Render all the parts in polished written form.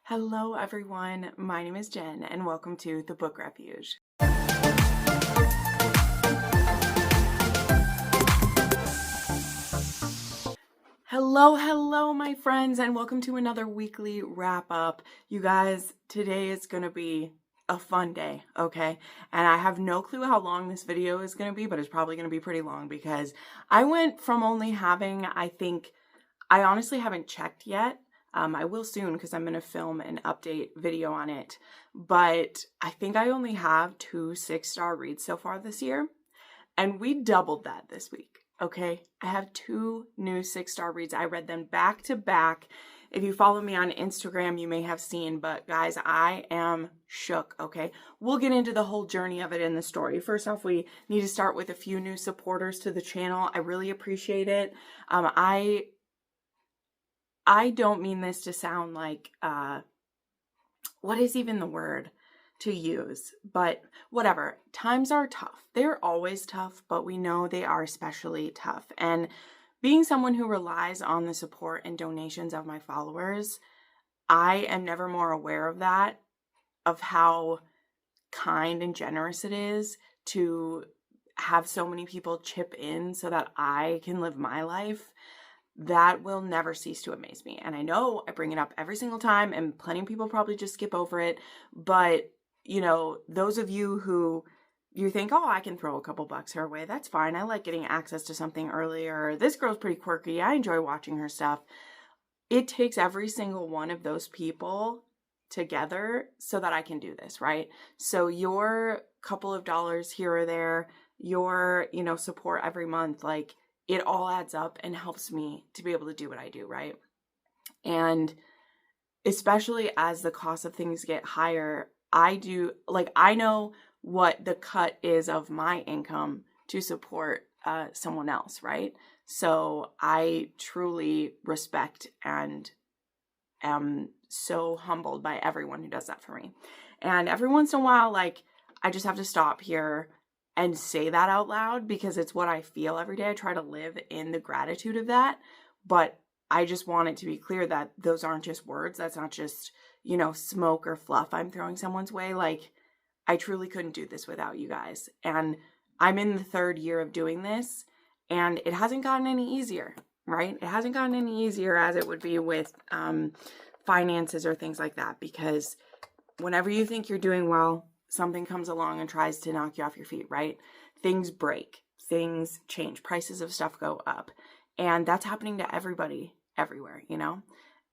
Hello everyone, my name is Jen and welcome to the Book Refuge. Hello my friends, and welcome to another weekly wrap up. You guys, today is going to be a fun day, okay? And I have no clue how long this video is going to be, but it's probably going to be pretty long because I went from only having, I honestly haven't checked yet. I will soon because I'm going to film an update video on it. But I think I only have 2 6-star reads so far this year. And we doubled that this week, okay? I have 2 new 6-star reads. I read them back to back. If you follow me on Instagram, you may have seen. But guys, I am shook, okay? We'll get into the whole journey of it in the story. First off, we need to start with a few new supporters to the channel. I really appreciate it. I don't mean this to sound like, what is even the word to use? But whatever. Times are tough. They're always tough, but we know they are especially tough. And being someone who relies on the support and donations of my followers, I am never more aware of that, of how kind and generous it is to have so many people chip in so that I can live my life. That will never cease to amaze me. And I know I bring it up every single time and plenty of people probably just skip over it. But, you know, those of you who you think, oh, I can throw a couple bucks her way, that's fine. I like getting access to something earlier. This girl's pretty quirky. I enjoy watching her stuff. It takes every single one of those people together so that I can do this, right? So your couple of dollars here or there, your, support every month, like, it all adds up and helps me to be able to do what I do, right? And especially as the cost of things get higher, I know what the cut is of my income to support someone else, right? So I truly respect and am so humbled by everyone who does that for me. And every once in a while, I just have to stop here and say that out loud because it's what I feel every day. I try to live in the gratitude of that, but I just want it to be clear that those aren't just words. That's not just, smoke or fluff I'm throwing someone's way. I truly couldn't do this without you guys. And I'm in the 3rd year of doing this, and it hasn't gotten any easier, right? It hasn't gotten any easier as it would be with finances or things like that, because whenever you think you're doing well, something comes along and tries to knock you off your feet, right? Things break, things change, prices of stuff go up. And that's happening to everybody, everywhere,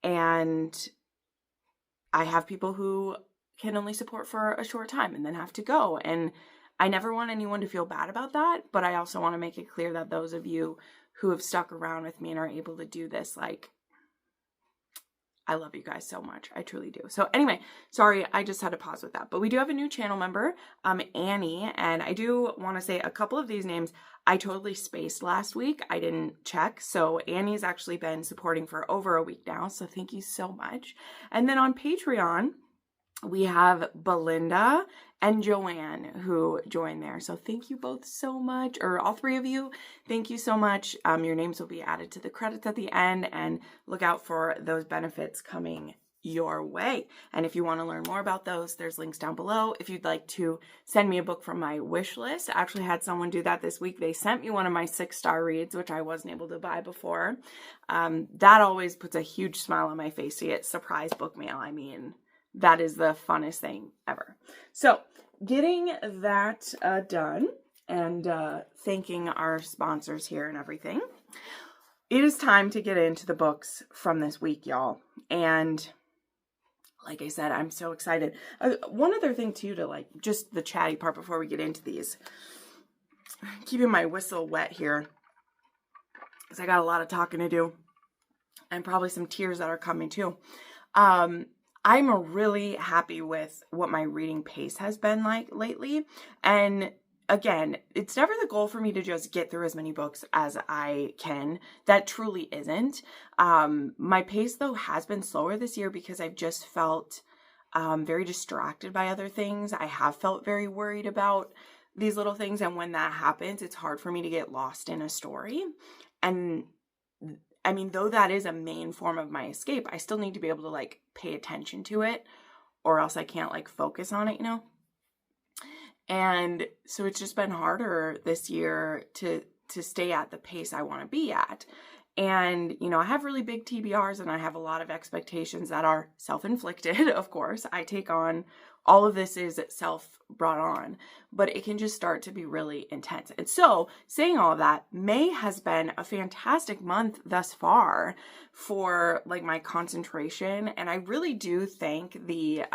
And I have people who can only support for a short time and then have to go. And I never want anyone to feel bad about that. But I also want to make it clear that those of you who have stuck around with me and are able to do this, I love you guys so much. I truly do. So anyway, sorry, I just had to pause with that. But we do have a new channel member, Annie, and I do want to say a couple of these names I totally spaced last week. I didn't check. So Annie's actually been supporting for over a week now. So thank you so much. And then on Patreon, we have Belinda and Joanne who joined there. So thank you both so much, or all 3 of you. Thank you so much. Your names will be added to the credits at the end, and look out for those benefits coming your way. And if you want to learn more about those, there's links down below. If you'd like to send me a book from my wish list, I actually had someone do that this week. They sent me one of my 6-star reads, which I wasn't able to buy before. That always puts a huge smile on my face to get surprise book mail. I mean, that is the funnest thing ever. So getting that done and thanking our sponsors here and everything, it is time to get into the books from this week, y'all. And like I said, I'm so excited. One other thing too, to just the chatty part before we get into these, keeping my whistle wet here because I got a lot of talking to do and probably some tears that are coming too. I'm really happy with what my reading pace has been like lately. And again, it's never the goal for me to just get through as many books as I can. That truly isn't. My pace, though, has been slower this year because I've just felt very distracted by other things. I have felt very worried about these little things. And when that happens, it's hard for me to get lost in a story. And I mean, though that is a main form of my escape, I still need to be able to like pay attention to it, or else I can't like focus on it, you know? And so it's just been harder this year to stay at the pace I want to be at. And, you know, I have really big TBRs and I have a lot of expectations that are self-inflicted, of course. I take on, all of this is self-brought on, but it can just start to be really intense. And so, saying all of that, May has been a fantastic month thus far for like my concentration. And I really do thank the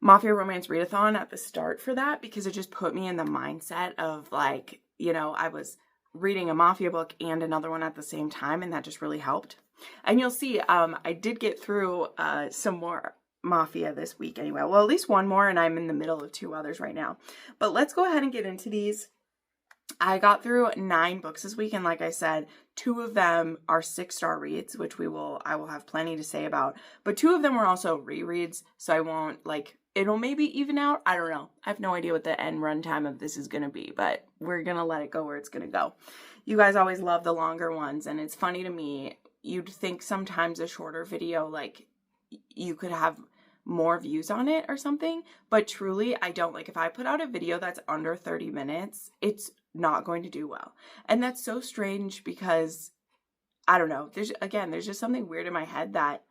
Mafia Romance Readathon at the start for that, because it just put me in the mindset of like, you know, I was reading a Mafia book and another one at the same time, and that just really helped. And you'll see, I did get through some more Mafia this week anyway. Well, at least one more, and I'm in the middle of 2 others right now. But let's go ahead and get into these. I got through 9 books this week, and like I said, 2 of them are 6-star reads, which I will have plenty to say about. But 2 of them were also rereads, so I won't like, it'll maybe even out. I don't know. I have no idea what the end runtime of this is going to be, but we're going to let it go where it's going to go. You guys always love the longer ones, and it's funny to me. You'd think sometimes a shorter video, like, you could have more views on it or something, but truly, I don't. Like, if I put out a video that's under 30 minutes, it's not going to do well. And that's so strange because, I don't know, there's just something weird in my head that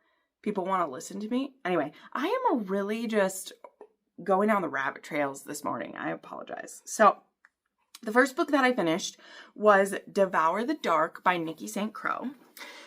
people want to listen to me. Anyway, I am really just going down the rabbit trails this morning. I apologize. So, the first book that I finished was Devour the Dark by Nikki St. Croix.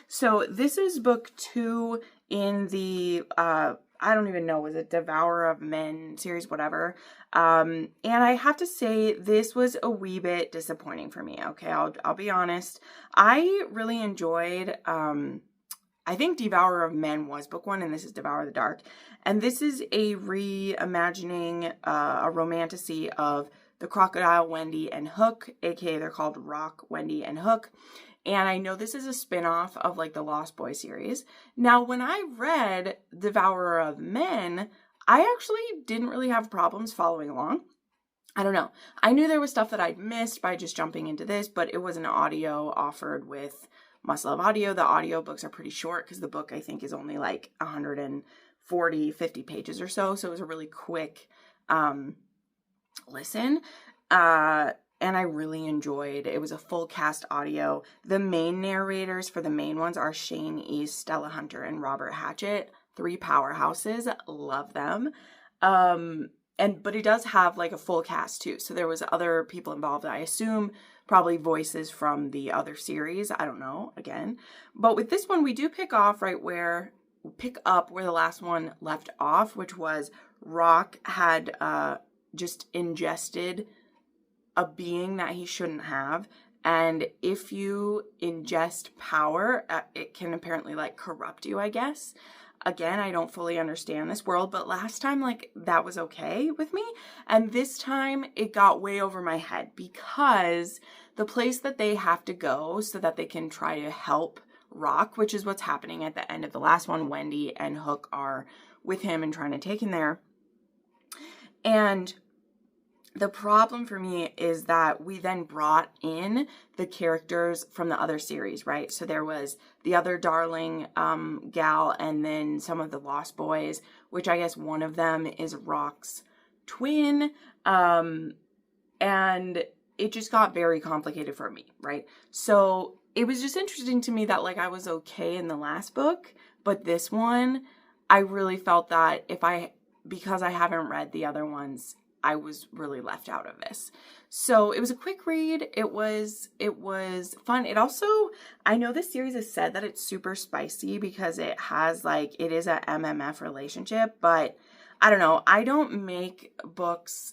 So, this is book 2 in the, I don't even know, was it Devour of Men series, whatever. And I have to say, this was a wee bit disappointing for me. Okay, I'll be honest. I really enjoyed, I think Devour of Men was book 1, and this is Devour the Dark. And this is a reimagining, a romantasy of the Crocodile, Wendy, and Hook, aka they're called Rock, Wendy, and Hook. And I know this is a spin-off of like the Lost Boy series. Now, when I read Devourer of Men, I actually didn't really have problems following along. I don't know. I knew there was stuff that I'd missed by just jumping into this, but it was an audio offered with Must Love Audio. The audio books are pretty short because the book, I think, is only like 140, 50 pages or so. So it was a really quick listen. And I really enjoyed it. It was a full cast audio. The main narrators for the main ones are Shane East, Stella Hunter, and Robert Hatchett. 3 powerhouses. Love them. But it does have like a full cast too. So there was other people involved. I assume probably voices from the other series. I don't know, again. But with this one, we do pick up where the last one left off, which was Rock had just ingested a being that he shouldn't have. And if you ingest power, it can apparently like corrupt you, I guess. Again, I don't fully understand this world, but last time, like, that was okay with me. And this time it got way over my head because the place that they have to go so that they can try to help Rock, which is what's happening at the end of the last one, Wendy and Hook are with him and trying to take him there. And the problem for me is that we then brought in the characters from the other series, right? So there was the other Darling gal and then some of the Lost Boys, which I guess one of them is Rock's twin. And it just got very complicated for me, right? So it was just interesting to me that like I was okay in the last book, but this one, I really felt that because I haven't read the other ones, I was really left out of this. So it was a quick read. It was fun. It also, I know this series has said that it's super spicy because it has like, it is a MMF relationship, but I don't know. I don't make books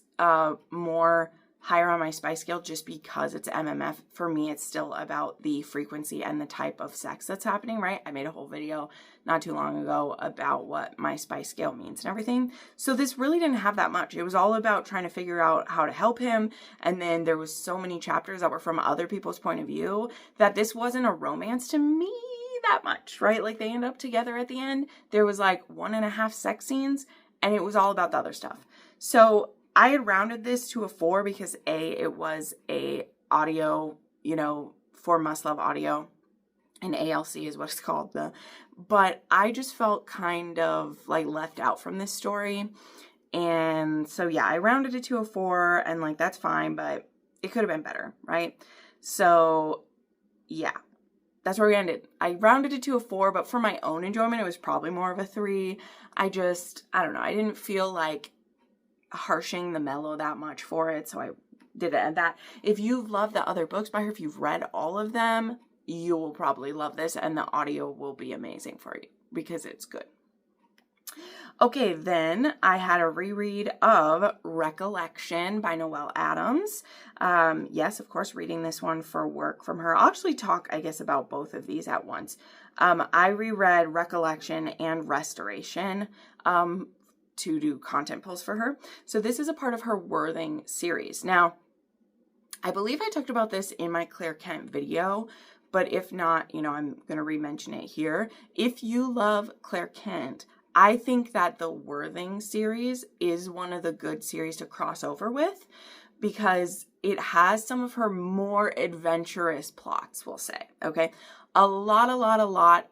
more higher on my spice scale just because it's MMF. For me, it's still about the frequency and the type of sex that's happening, right? I made a whole video not too long ago about what my spice scale means and everything. So this really didn't have that much. It was all about trying to figure out how to help him. And then there was so many chapters that were from other people's point of view that this wasn't a romance to me that much, right? Like they end up together at the end. There was like 1.5 sex scenes and it was all about the other stuff. So I had rounded this to a 4 because A, it was a audio, for Must Love Audio, and ALC is what it's called. But I just felt kind of like left out from this story. And so, yeah, I rounded it to a 4, and like, that's fine, but it could have been better, right? So, yeah, that's where we ended. I rounded it to a 4, but for my own enjoyment, it was probably more of a 3. I don't know. I didn't feel like harshing the mellow that much for it, so I did it at that. If you've loved the other books by her, if you've read all of them, you will probably love this, and the audio will be amazing for you because it's good. Okay, then I had a reread of Recollection by Noelle Adams. Yes, of course, reading this one for work from her. I'll actually talk, I guess, about both of these at once. I reread Recollection and Restoration to do content pulls for her. So this is a part of her Worthing series. Now, I believe I talked about this in my Claire Kent video, but if not, I'm going to re-mention it here. If you love Claire Kent, I think that the Worthing series is one of the good series to cross over with because it has some of her more adventurous plots, we'll say, okay? A lot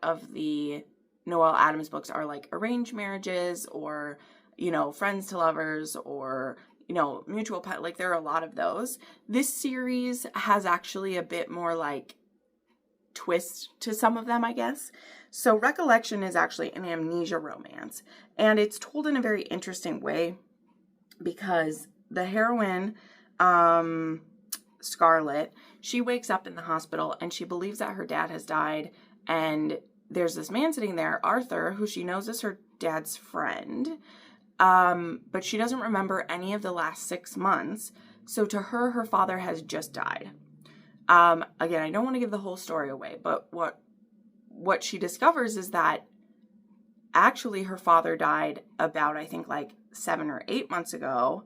of the Noelle Adams books are like arranged marriages or, friends to lovers or, mutual pet, like there are a lot of those. This series has actually a bit more like twist to some of them, I guess. So Recollection is actually an amnesia romance, and it's told in a very interesting way because the heroine, Scarlett, she wakes up in the hospital and she believes that her dad has died, and there's this man sitting there, Arthur, who she knows is her dad's friend, but she doesn't remember any of the last 6 months. So to her, her father has just died. Again, I don't want to give the whole story away, but what she discovers is that actually her father died about, I think, like 7 or 8 months ago.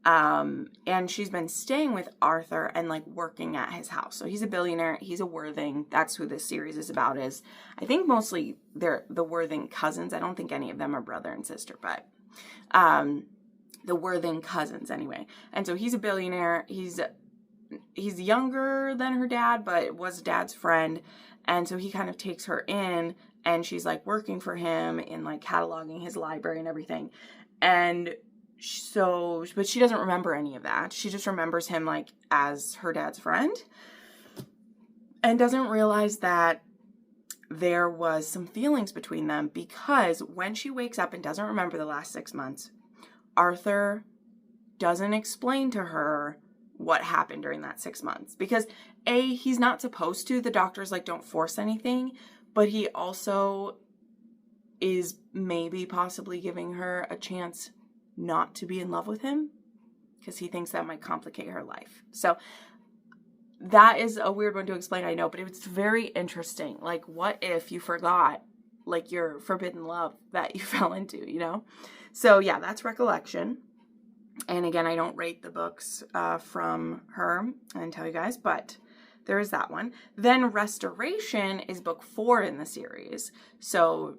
And she's been staying with Arthur and like working at his house. So he's a billionaire. He's a Worthing. That's who this series is about. Is I think mostly they're the Worthing cousins. I don't think any of them are brother and sister, but the Worthing cousins anyway. And so he's a billionaire. He's younger than her dad, but was dad's friend. And so he kind of takes her in, and she's like working for him in like cataloging his library and everything. And so, but she doesn't remember any of that. She just remembers him like as her dad's friend and doesn't realize that there was some feelings between them because when she wakes up and doesn't remember the last 6 months, Arthur doesn't explain to her what happened during that 6 months because he's not supposed to. The doctors like don't force anything, but he also is maybe possibly giving her a chance not to be in love with him because he thinks that might complicate her life. So that is a weird one to explain, I know, but it's very interesting. Like, what if you forgot like your forbidden love that you fell into, So yeah, that's Recollection. And again, I don't rate the books from her and tell you guys, but there is that one. Then Restoration is book 4 in the series. So,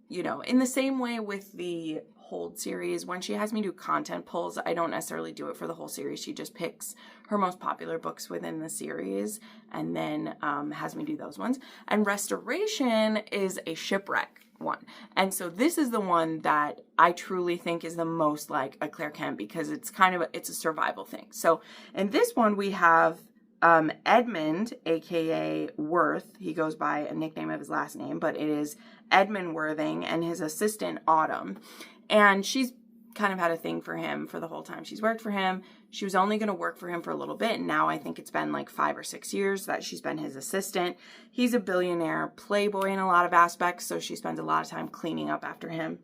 in the same way with the Hold series, when she has me do content pulls, I don't necessarily do it for the whole series. She just picks her most popular books within the series and then has me do those ones. And Restoration is a shipwreck one. And so this is the one that I truly think is the most like a Claire Kent because it's it's a survival thing. So in this one we have Edmund, aka Worth. He goes by a nickname of his last name, but it is Edmund Worthing, and his assistant Autumn. And she's kind of had a thing for him for the whole time she's worked for him. She was only going to work for him for a little bit, and now I think it's been like 5 or 6 years that she's been his assistant. He's a billionaire playboy in a lot of aspects, so she spends a lot of time cleaning up after him.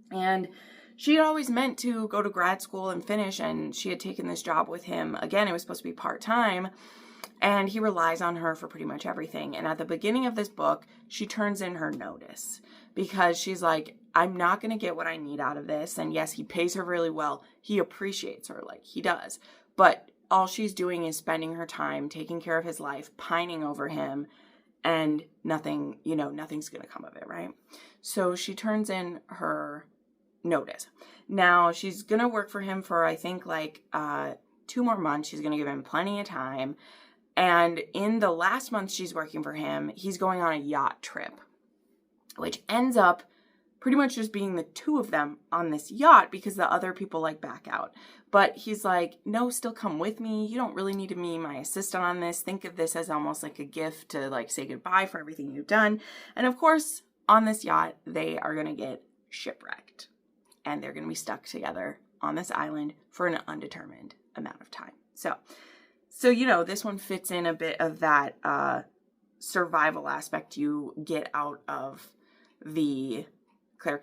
And she had always meant to go to grad school and finish, and she had taken this job with him. Again, it was supposed to be part-time, and he relies on her for pretty much everything. And at the beginning of this book, she turns in her notice because she's like, I'm not going to get what I need out of this. And yes, he pays her really well. He appreciates her like he does. But all she's doing is spending her time taking care of his life, pining over him, and nothing's going to come of it, right? So she turns in her notice. Now, she's going to work for him for, I think, like 2 more months. She's going to give him plenty of time. And in the last month she's working for him, he's going on a yacht trip, which ends up pretty much just being the two of them on this yacht because the other people like back out. But he's like, no, still come with me. You don't really need to be my assistant on this. Think of this as almost like a gift to like say goodbye for everything you've done. And of course, on this yacht, they are going to get shipwrecked and they're going to be stuck together on this island for an undetermined amount of time. So, you know, this one fits in a bit of that survival aspect you get out of the Claire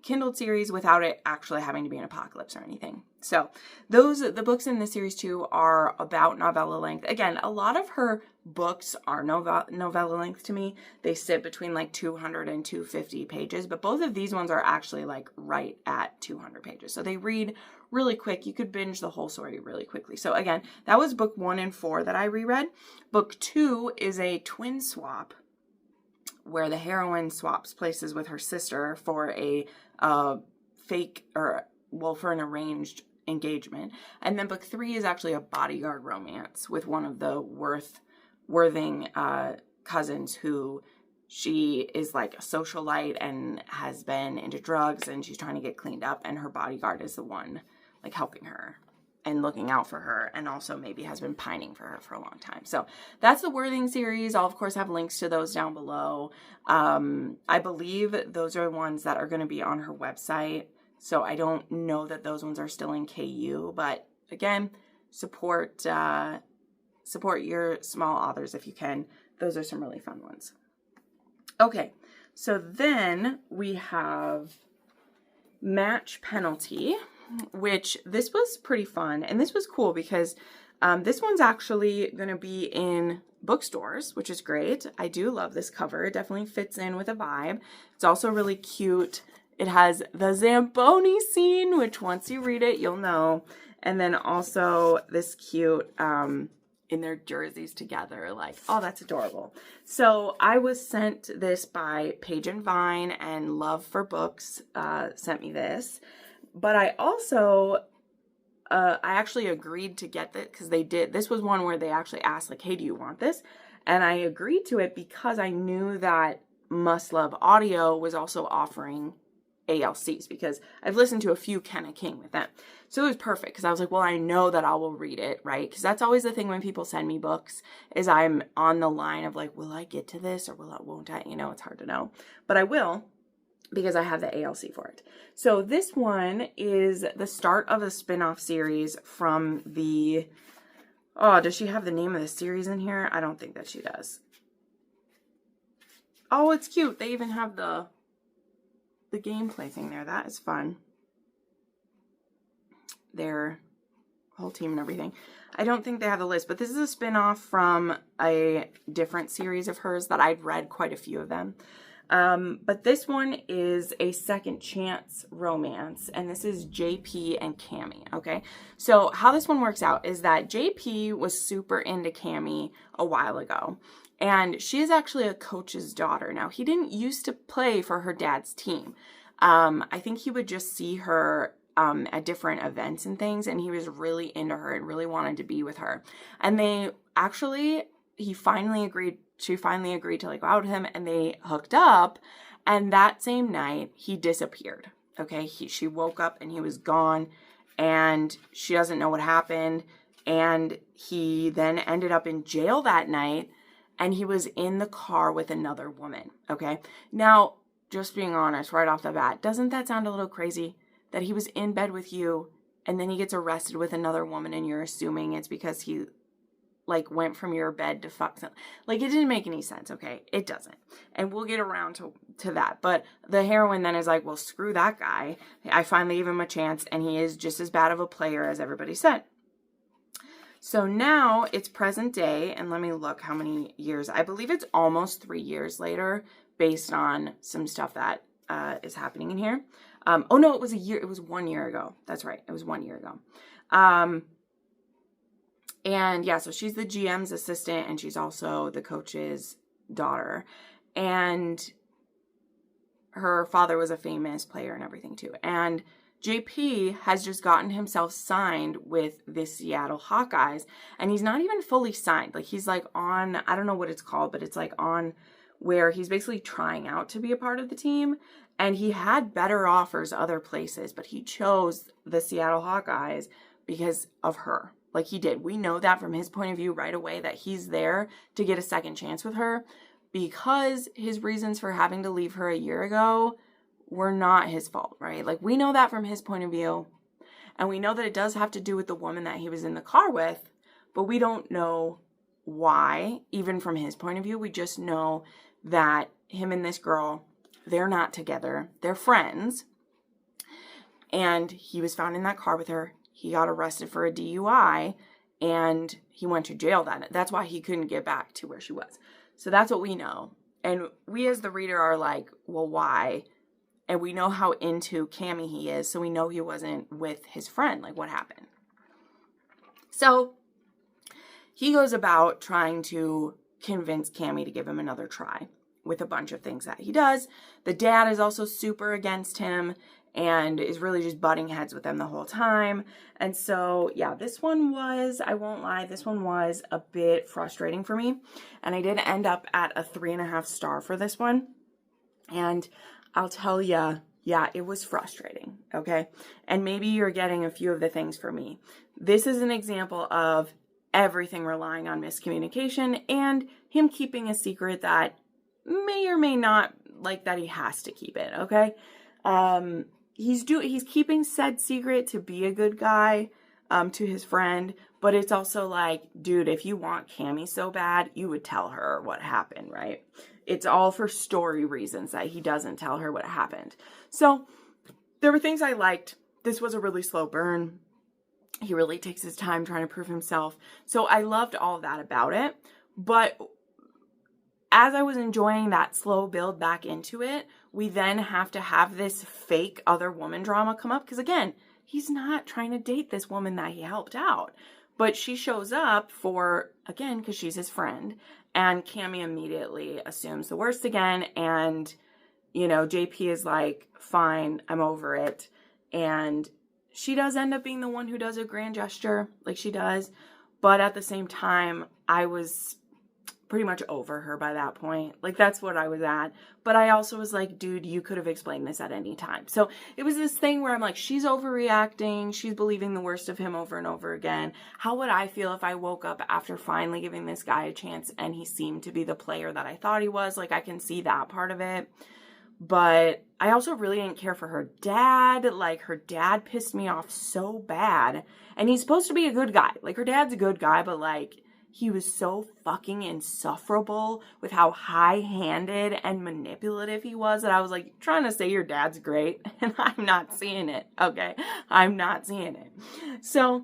Kindle series without it actually having to be an apocalypse or anything. So the books in this series too are about novella length. Again, a lot of her books are novella length to me. They sit between like 200 and 250 pages, but both of these ones are actually like right at 200 pages. So they read really quick. You could binge the whole story really quickly. So again, that was book 1 and 4 that I reread. Book 2 is a twin swap where the heroine swaps places with her sister for a for an arranged engagement. And then book 3 is actually a bodyguard romance with one of the Worththing cousins who she is like a socialite and has been into drugs and she's trying to get cleaned up, and her bodyguard is the one like helping her and looking out for her, and also maybe has been pining for her for a long time. So that's the Worththing series. I'll of course have links to those down below. I believe those are the ones that are going to be on her website. So I don't know that those ones are still in KU, but again, support your small authors if you can. Those are some really fun ones. Okay, so then we have Match Penalty, which this was pretty fun. And this was cool because this one's actually going to be in bookstores, which is great. I do love this cover. It definitely fits in with a vibe. It's also really cute. It has the Zamboni scene, which once you read it, you'll know. And then also this cute in their jerseys together. Like, oh, that's adorable. So I was sent this by Page and Vine, and Love for Books sent me this. But I also, I actually agreed to get this because this was one where they actually asked like, hey, do you want this? And I agreed to it because I knew that Must Love Audio was also offering ALCs, because I've listened to a few Kenna King with them. So it was perfect because I was like, well, I know that I will read it, right? Because that's always the thing when people send me books is I'm on the line of like, will I get to this or won't I? You know, it's hard to know. But I will, because I have the ALC for it. So this one is the start of a spin-off series from the... Oh, does she have the name of the series in here? I don't think that she does. Oh, it's cute. They even have the gameplay thing there. That is fun. Their whole team and everything. I don't think they have the list, but this is a spin-off from a different series of hers that I'd read quite a few of them. But this one is a second chance romance, and this is JP and Cami, okay? So how this one works out is that JP was super into Cami a while ago, and she is actually a coach's daughter. Now, he didn't used to play for her dad's team. I think he would just see her at different events and things, and he was really into her and really wanted to be with her. And she finally agreed to like go out with him, and they hooked up. And that same night he disappeared. Okay. She woke up and he was gone, and she doesn't know what happened. And he then ended up in jail that night, and he was in the car with another woman. Okay. Now, just being honest right off the bat, doesn't that sound a little crazy that he was in bed with you and then he gets arrested with another woman and you're assuming it's because he like went from your bed to fuck them? Like, it didn't make any sense, okay? It doesn't. And we'll get around to that. But the heroine then is like, well, screw that guy. I finally gave him a chance, and he is just as bad of a player as everybody said. So now it's present day, and let me look how many years. I believe it's almost 3 years later based on some stuff that is happening in here. Oh no, it was a year. It was 1 year ago. That's right. It was 1 year ago. And yeah, so she's the GM's assistant, and she's also the coach's daughter. And her father was a famous player and everything too. And JP has just gotten himself signed with the Seattle Hawkeyes, and he's not even fully signed. Like, he's like on, I don't know what it's called, but it's like on where he's basically trying out to be a part of the team. And he had better offers other places, but he chose the Seattle Hawkeyes because of her. Like, he did. We know that from his point of view right away, that he's there to get a second chance with her, because his reasons for having to leave her a year ago were not his fault, right? Like, we know that from his point of view. And we know that it does have to do with the woman that he was in the car with, but we don't know why, even from his point of view. We just know that him and this girl, they're not together. They're friends. And he was found in that car with her. He got arrested for a DUI, and he went to jail then. That's why he couldn't get back to where she was. So that's what we know. And we as the reader are like, well, why? And we know how into Cammie he is, so we know he wasn't with his friend. Like, what happened? So he goes about trying to convince Cammie to give him another try with a bunch of things that he does. The dad is also super against him and is really just butting heads with them the whole time. And so, yeah, this one was, I won't lie, this one was a bit frustrating for me. And I did end up at a 3.5 star for this one. And I'll tell you, yeah, it was frustrating, okay? And maybe you're getting a few of the things for me. This is an example of everything relying on miscommunication and him keeping a secret that may or may not, like, that he has to keep it, okay? He's keeping said secret to be a good guy, to his friend, but it's also like, dude, if you want Cammie so bad, you would tell her what happened, right? It's all for story reasons that he doesn't tell her what happened. So there were things I liked. This was a really slow burn. He really takes his time trying to prove himself. So I loved all of that about it. But as I was enjoying that slow build back into it, we then have to have this fake other woman drama come up. Because again, he's not trying to date this woman that he helped out. But she shows up for, again, because she's his friend. And Cammie immediately assumes the worst again. And, you know, JP is like, fine, I'm over it. And she does end up being the one who does a grand gesture, like she does. But at the same time, I was pretty much over her by that point. Like, that's what I was at. But I also was like, dude, you could have explained this at any time. So it was this thing where I'm like, she's overreacting. She's believing the worst of him over and over again. How would I feel if I woke up after finally giving this guy a chance and he seemed to be the player that I thought he was? Like, I can see that part of it. But I also really didn't care for her dad. Like, her dad pissed me off so bad. And he's supposed to be a good guy. Like, her dad's a good guy, but like, he was so fucking insufferable with how high-handed and manipulative he was that I was like, trying to say your dad's great, and I'm not seeing it, okay? I'm not seeing it. So,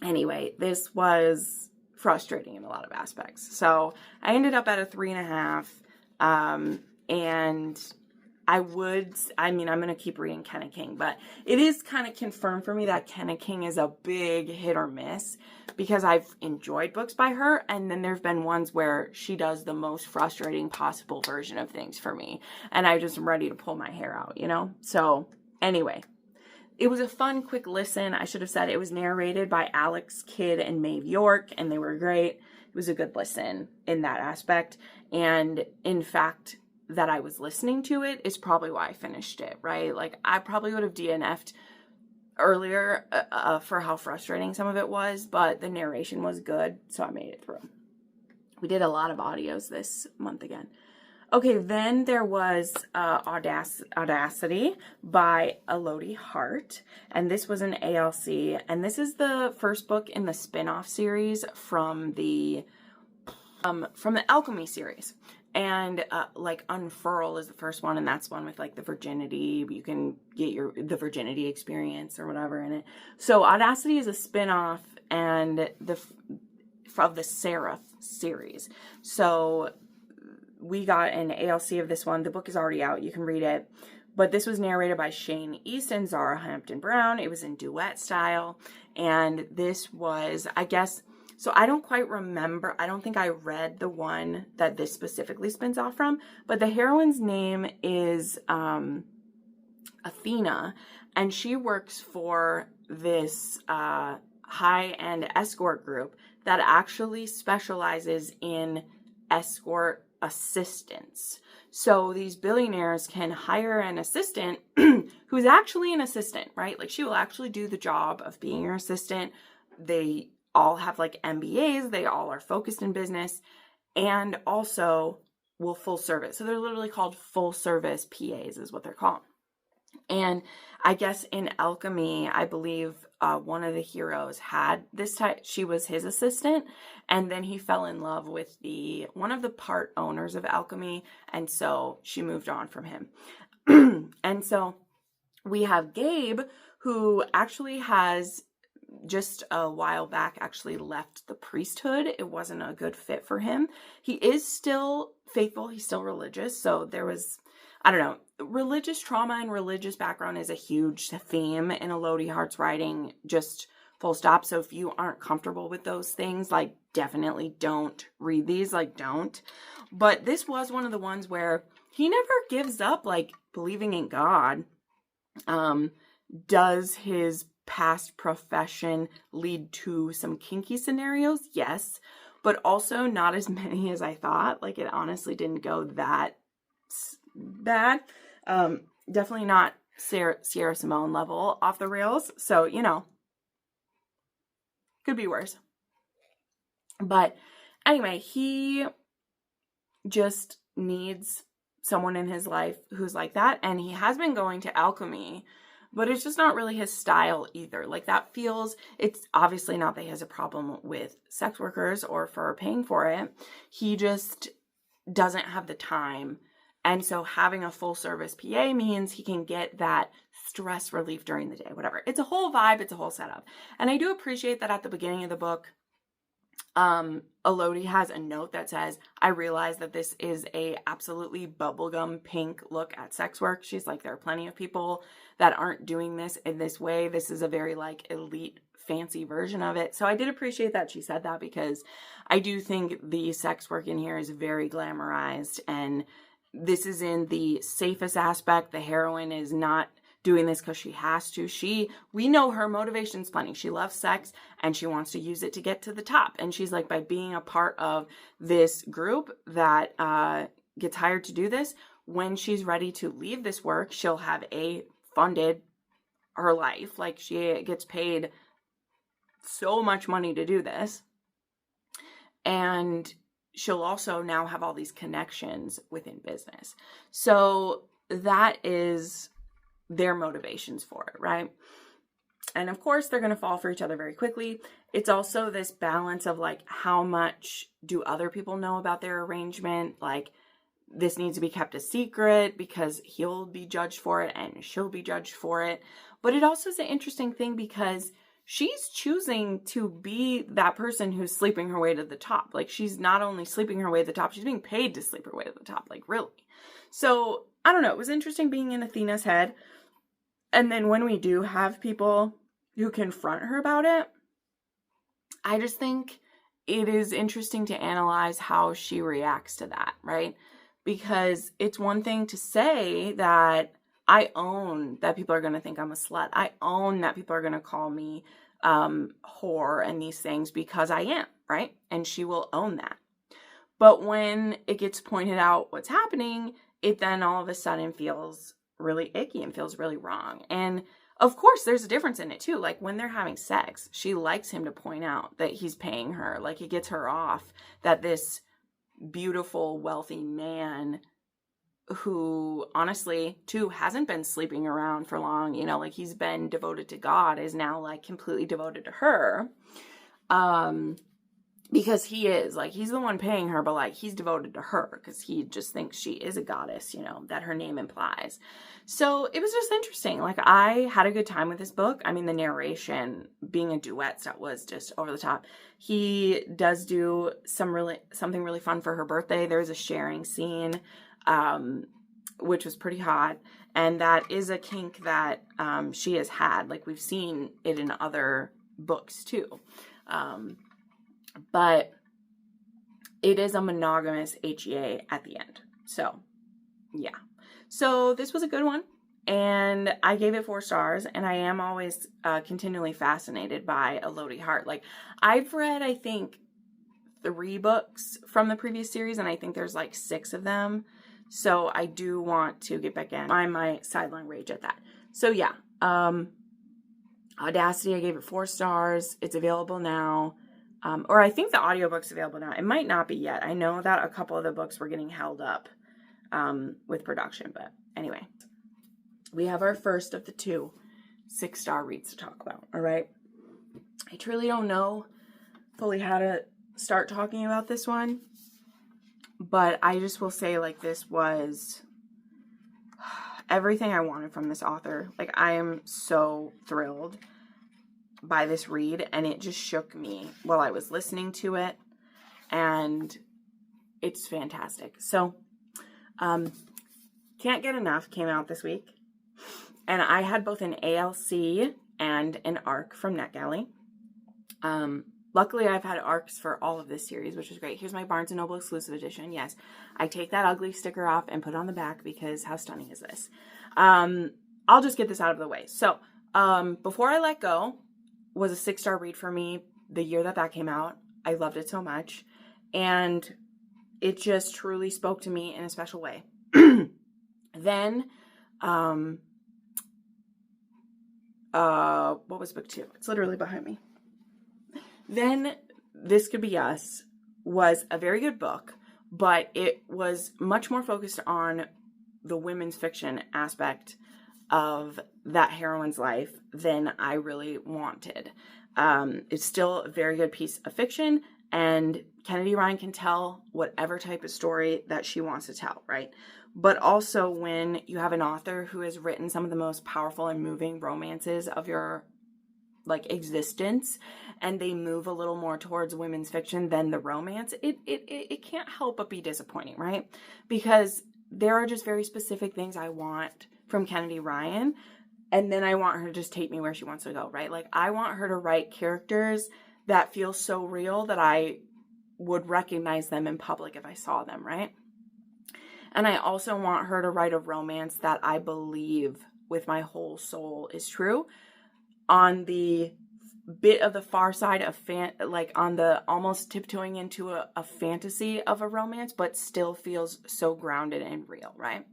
anyway, this was frustrating in a lot of aspects. So, I ended up at a 3.5, and I'm going to keep reading Kenna King, but it is kind of confirmed for me that Kenna King is a big hit or miss because I've enjoyed books by her, and then there've been ones where she does the most frustrating possible version of things for me, and I just am ready to pull my hair out, you know? So, anyway, it was a fun, quick listen. I should have said it was narrated by Alex Kidd and Maeve York, and they were great. It was a good listen in that aspect, and in fact, that I was listening to it is probably why I finished it, right? Like, I probably would have DNF'd earlier for how frustrating some of it was, but the narration was good, so I made it through. We did a lot of audios this month again. Okay, then there was Audacity by Elodie Hart, and this was an ALC, and this is the first book in the spin-off series from the Alchemy series. And like Unfurl is the first one, and that's one with like the virginity. You can get the virginity experience or whatever in it. So Audacity is a spin-off and of the Seraph series. So we got an ALC of this one. The book is already out. You can read it. But this was narrated by Shane East and Zara Hampton Brown. It was in duet style. And this was, I guess... So I don't quite remember. I don't think I read the one that this specifically spins off from. But the heroine's name is Athena, and she works for this high-end escort group that actually specializes in escort assistants. So these billionaires can hire an assistant who's actually an assistant, right? Like, she will actually do the job of being your assistant. They all have like MBAs, they all are focused in business, and also will full service. So they're literally called full service PAs is what they're called. And I guess in Alchemy, I believe one of the heroes had this type. She was his assistant, and then he fell in love with one of the part owners of Alchemy, and so she moved on from him. And so we have Gabe, who actually has just a while back actually left the priesthood. It wasn't a good fit for him. He is still faithful. He's still religious. So there was, I don't know, religious trauma and religious background is a huge theme in Elodie Hart's writing, just full stop. So if you aren't comfortable with those things, like, definitely don't read these, like, don't. But this was one of the ones where he never gives up, like, believing in God. Does his past profession lead to some kinky scenarios? Yes, but also not as many as I thought. Like, it honestly didn't go that bad. Definitely not Sierra Simone level off the rails. So, you know, could be worse. But anyway, he just needs someone in his life who's like that. And he has been going to Alchemy, but it's just not really his style either. Like, that feels, it's obviously not that he has a problem with sex workers or for paying for it. He just doesn't have the time. And so having a full service PA means he can get that stress relief during the day, whatever. It's a whole vibe. It's a whole setup. And I do appreciate that at the beginning of the book, Elodie has a note that says, I realize that this is a absolutely bubblegum pink look at sex work. She's like, there are plenty of people that aren't doing this in this way. This is a very like elite fancy version of it. So I did appreciate that she said that, because I do think the sex work in here is very glamorized, and this is in the safest aspect. The heroine is not doing this because she has to. We know her motivation's plenty. She loves sex and she wants to use it to get to the top. And she's like, by being a part of this group that gets hired to do this, when she's ready to leave this work, she'll have funded her life. Like, she gets paid so much money to do this. And she'll also now have all these connections within business. So that is their motivations for it, right? And of course, they're going to fall for each other very quickly. It's also this balance of like, how much do other people know about their arrangement? Like, this needs to be kept a secret because he'll be judged for it and she'll be judged for it. But it also is an interesting thing because she's choosing to be that person who's sleeping her way to the top. Like, she's not only sleeping her way to the top, she's being paid to sleep her way to the top. Like, really. So, I don't know. It was interesting being in Athena's head. And then when we do have people who confront her about it, I just think it is interesting to analyze how she reacts to that, right? Because it's one thing to say that I own that people are going to think I'm a slut. I own that people are going to call me whore and these things because I am, right? And she will own that. But when it gets pointed out what's happening, it then all of a sudden feels really icky and feels really wrong. And of course, there's a difference in it too. Like, when they're having sex, she likes him to point out that he's paying her. Like, it gets her off that this beautiful, wealthy man who honestly too hasn't been sleeping around for long, you know, like, he's been devoted to God, is now like completely devoted to her. Because he is, like, he's the one paying her, but like, he's devoted to her because he just thinks she is a goddess, you know, that her name implies. So it was just interesting. Like, I had a good time with this book. I mean, the narration being a duet set was just over the top. He does do something really fun for her birthday. There's a sharing scene, which was pretty hot. And that is a kink that she has had. Like, we've seen it in other books too. But it is a monogamous HEA at the end. So, yeah. So this was a good one. And I gave it 4 stars, and I am always continually fascinated by A Loading Heart. Like, I've read, I think, 3 books from the previous series, and I think there's like 6 of them. So I do want to get back in. I might sideline rage at that. So yeah, Audacity, I gave it 4 stars. It's available now. Or I think the audiobook's available now. It might not be yet. I know that a couple of the books were getting held up with production, but anyway. We have our first of the 2 6-star reads to talk about, all right? I truly don't know fully how to start talking about this one, but I just will say, like, this was everything I wanted from this author. Like, I am so thrilled by this read, and it just shook me while I was listening to it, and it's fantastic. So, Can't Get Enough came out this week. And I had both an ALC and an ARC from NetGalley. Luckily, I've had ARCs for all of this series, which is great. Here's my Barnes & Noble exclusive edition. Yes, I take that ugly sticker off and put it on the back because how stunning is this? I'll just get this out of the way. So, Before I Let Go was a 6-star read for me the year that came out. I loved it so much. And it just truly spoke to me in a special way. Then, what was book 2? It's literally behind me. Then This Could Be Us was a very good book, but it was much more focused on the women's fiction aspect of that heroine's life than I really wanted. It's still a very good piece of fiction, and Kennedy Ryan can tell whatever type of story that she wants to tell, right? But also when you have an author who has written some of the most powerful and moving romances of your like existence, and they move a little more towards women's fiction than the romance, it can't help but be disappointing, right? Because there are just very specific things I want from Kennedy Ryan, and then I want her to just take me where she wants to go, right? Like, I want her to write characters that feel so real that I would recognize them in public if I saw them, right? And I also want her to write a romance that I believe with my whole soul is true, on the bit of the far side of like on the almost tiptoeing into a fantasy of a romance, but still feels so grounded and real, right?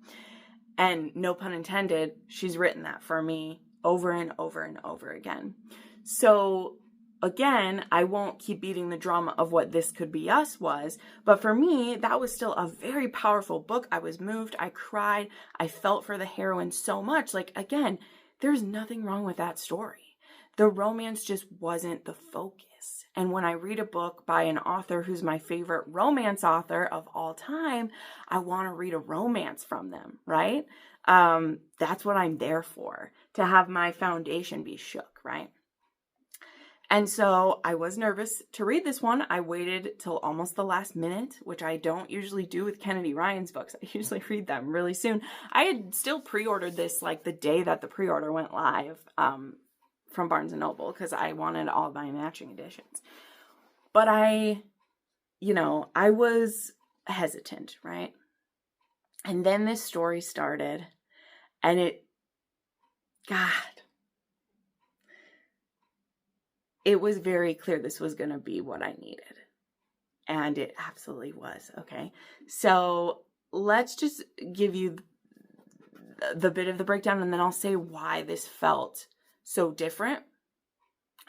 And no pun intended, she's written that for me over and over and over again. So again, I won't keep beating the drum of what This Could Be Us was, but for me, that was still a very powerful book. I was moved, I cried, I felt for the heroine so much. Like, again, there's nothing wrong with that story. The romance just wasn't the focus. And when I read a book by an author who's my favorite romance author of all time, I want to read a romance from them, right? That's what I'm there for, to have my foundation be shook, right? And so I was nervous to read this one. I waited till almost the last minute, which I don't usually do with Kennedy Ryan's books. I usually read them really soon. I had still pre-ordered this like the day that the pre-order went live from Barnes & Noble because I wanted all of my matching editions. But I was hesitant, right? And then this story started, and it was very clear this was going to be what I needed. And it absolutely was, okay? So let's just give you the bit of the breakdown, and then I'll say why this felt so different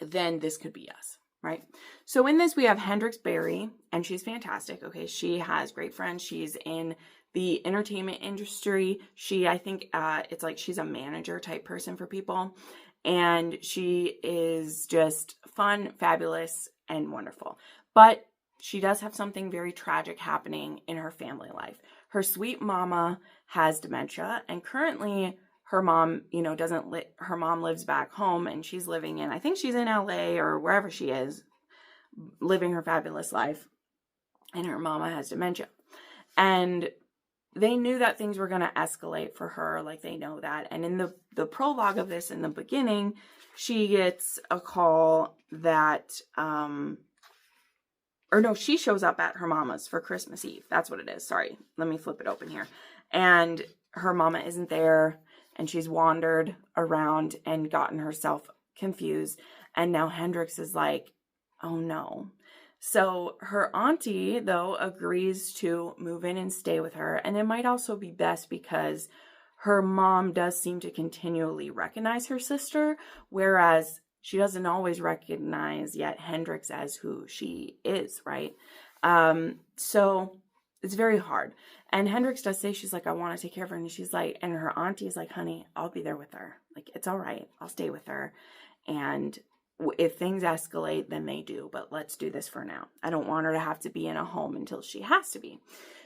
than This Could Be Us, right? So in this, we have Hendrix Berry, and she's fantastic, okay? She has great friends. She's in the entertainment industry. I think it's like she's a manager type person for people. And she is just fun, fabulous, and wonderful. But she does have something very tragic happening in her family life. Her sweet mama has dementia, and currently her mom, her mom lives back home, and she's living I think she's in LA or wherever she is, living her fabulous life, and her mama has dementia. And they knew that things were going to escalate for her, like they know that. And in the prologue of this, in the beginning, she gets a call that, she shows up at her mama's for Christmas Eve. That's what it is. Sorry, let me flip it open here. And her mama isn't there. and she's wandered around and gotten herself confused. And now Hendrix is like, oh no. So her auntie, though, agrees to move in and stay with her. And it might also be best because her mom does seem to continually recognize her sister, whereas she doesn't always recognize yet Hendrix as who she is, right? So it's very hard. And Hendrix does say, she's like, I want to take care of her. And she's like, and her auntie is like, honey, I'll be there with her. Like, it's all right. I'll stay with her. And if things escalate, then they do. But let's do this for now. I don't want her to have to be in a home until she has to be.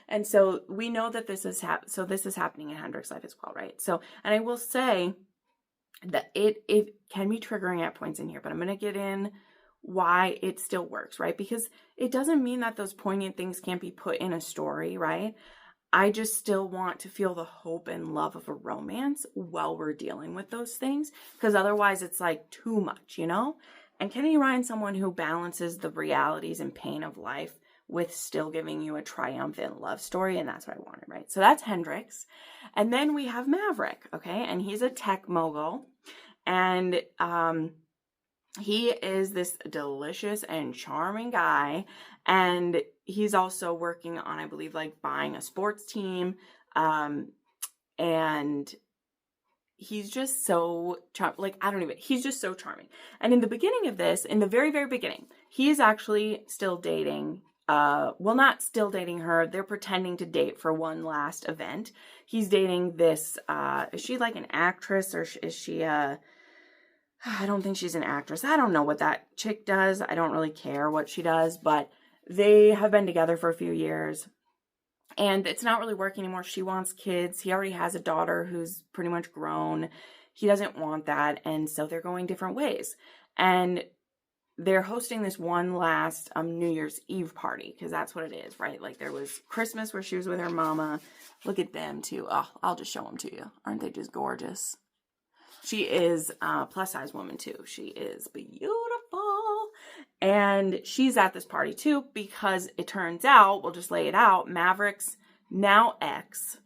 And so we know that this is this is happening in Hendrix's life as well, right? So, and I will say that it can be triggering at points in here, but I'm going to get in why it still works, right? Because it doesn't mean that those poignant things can't be put in a story, right? I just still want to feel the hope and love of a romance while we're dealing with those things, because otherwise it's like too much, you know? And Kennedy Ryan's someone who balances the realities and pain of life with still giving you a triumphant love story, and that's what I wanted, right? So that's Hendrix. And then we have Maverick, okay? And he's a tech mogul, and he is this delicious and charming guy, and he's also working on, I believe, like buying a sports team, and he's just so he's just so charming. And in the beginning of this, in the very, very beginning, he is actually still dating, not still dating her. They're pretending to date for one last event. He's dating this, is she like an actress, or is she I don't think she's an actress. I don't know what that chick does. I don't really care what she does, but they have been together for a few years. And it's not really working anymore. She wants kids. He already has a daughter who's pretty much grown. He doesn't want that. And so they're going different ways. And they're hosting this one last New Year's Eve party, because that's what it is, right? Like, there was Christmas where she was with her mama. Look at them too. Oh, I'll just show them to you. Aren't they just gorgeous? She is a plus size woman too. She is beautiful. And she's at this party too, because it turns out, we'll just lay it out, Maverick's now ex,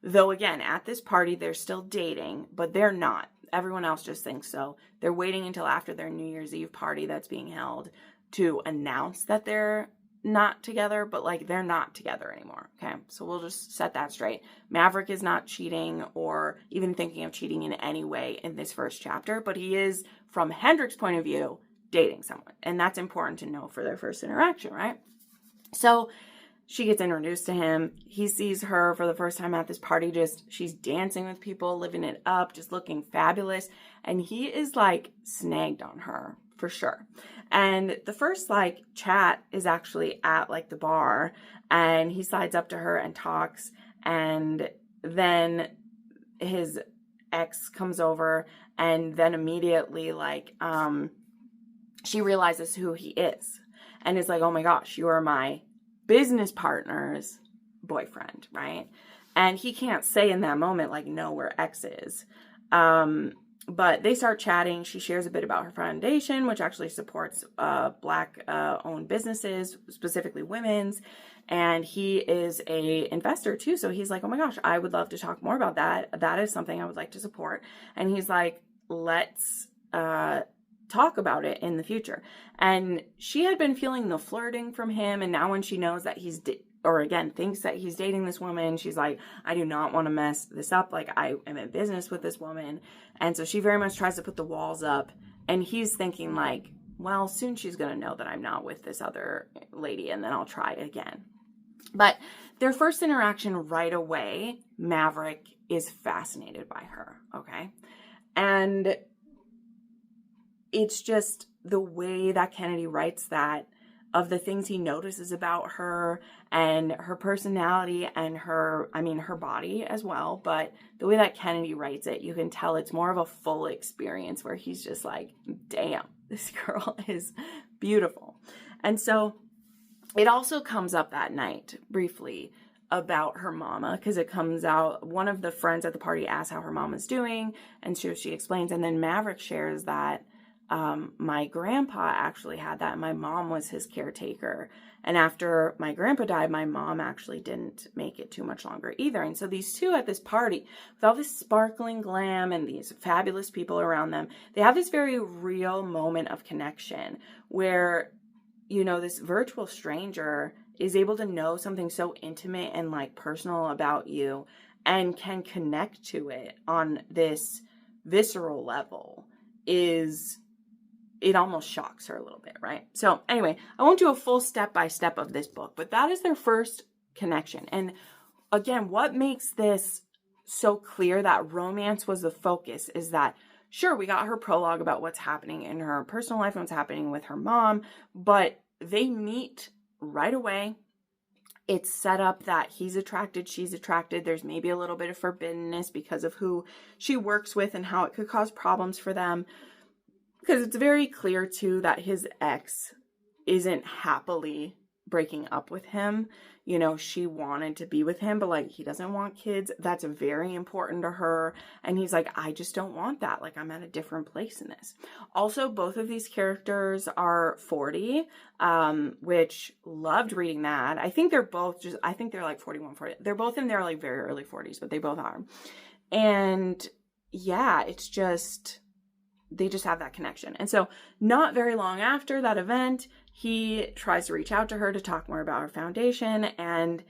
though again, at this party, they're still dating, but they're not. Everyone else just thinks so. They're waiting until after their New Year's Eve party that's being held to announce that they're not together, but like, they're not together anymore. Okay. So we'll just set that straight. Maverick is not cheating or even thinking of cheating in any way in this first chapter, but he is, from Hendrix's point of view, dating someone. And that's important to know for their first interaction, right? So she gets introduced to him. He sees her for the first time at this party. She's dancing with people, living it up, just looking fabulous. And he is like snagged on her for sure. And the first like chat is actually at like the bar, and he slides up to her and talks. And then his ex comes over, and then immediately like, she realizes who he is and is like, oh my gosh, you are my business partner's boyfriend, right? And he can't say in that moment, like, no, we're exes. But they start chatting. She shares a bit about her foundation, which actually supports Black owned businesses, specifically women's. And he is a investor too. So he's like, oh my gosh, I would love to talk more about that. That is something I would like to support. And he's like, let's talk about it in the future. And she had been feeling the flirting from him. And now when she knows that he's, thinks that he's dating this woman, she's like, I do not want to mess this up. Like, I am in business with this woman. And so she very much tries to put the walls up. And he's thinking like, well, soon she's going to know that I'm not with this other lady, and then I'll try again. But their first interaction right away, Maverick is fascinated by her. Okay. And it's just the way that Kennedy writes that, of the things he notices about her and her personality and her body as well. But the way that Kennedy writes it, you can tell it's more of a full experience where he's just like, damn, this girl is beautiful. And so it also comes up that night briefly about her mama, because it comes out, one of the friends at the party asks how her mama's doing, and she explains, and then Maverick shares that My grandpa actually had that. My mom was his caretaker. And after my grandpa died, my mom actually didn't make it too much longer either. And so these two at this party, with all this sparkling glam and these fabulous people around them, they have this very real moment of connection where, you know, this virtual stranger is able to know something so intimate and like personal about you and can connect to it on this visceral level. It almost shocks her a little bit, right? So anyway, I won't do a full step-by-step of this book, but that is their first connection. And again, what makes this so clear that romance was the focus is that, sure, we got her prologue about what's happening in her personal life and what's happening with her mom, but they meet right away. It's set up that he's attracted, she's attracted. There's maybe a little bit of forbiddenness because of who she works with and how it could cause problems for them. Because it's very clear, too, that his ex isn't happily breaking up with him. You know, she wanted to be with him, but, like, he doesn't want kids. That's very important to her. And he's like, I just don't want that. Like, I'm at a different place in this. Also, both of these characters are 40, which loved reading that. I think they're both I think they're like 41, 40. They're both in their, like, very early 40s, but they both are. And, yeah, it's just... they just have that connection. And so not very long after that event, he tries to reach out to her to talk more about her foundation, and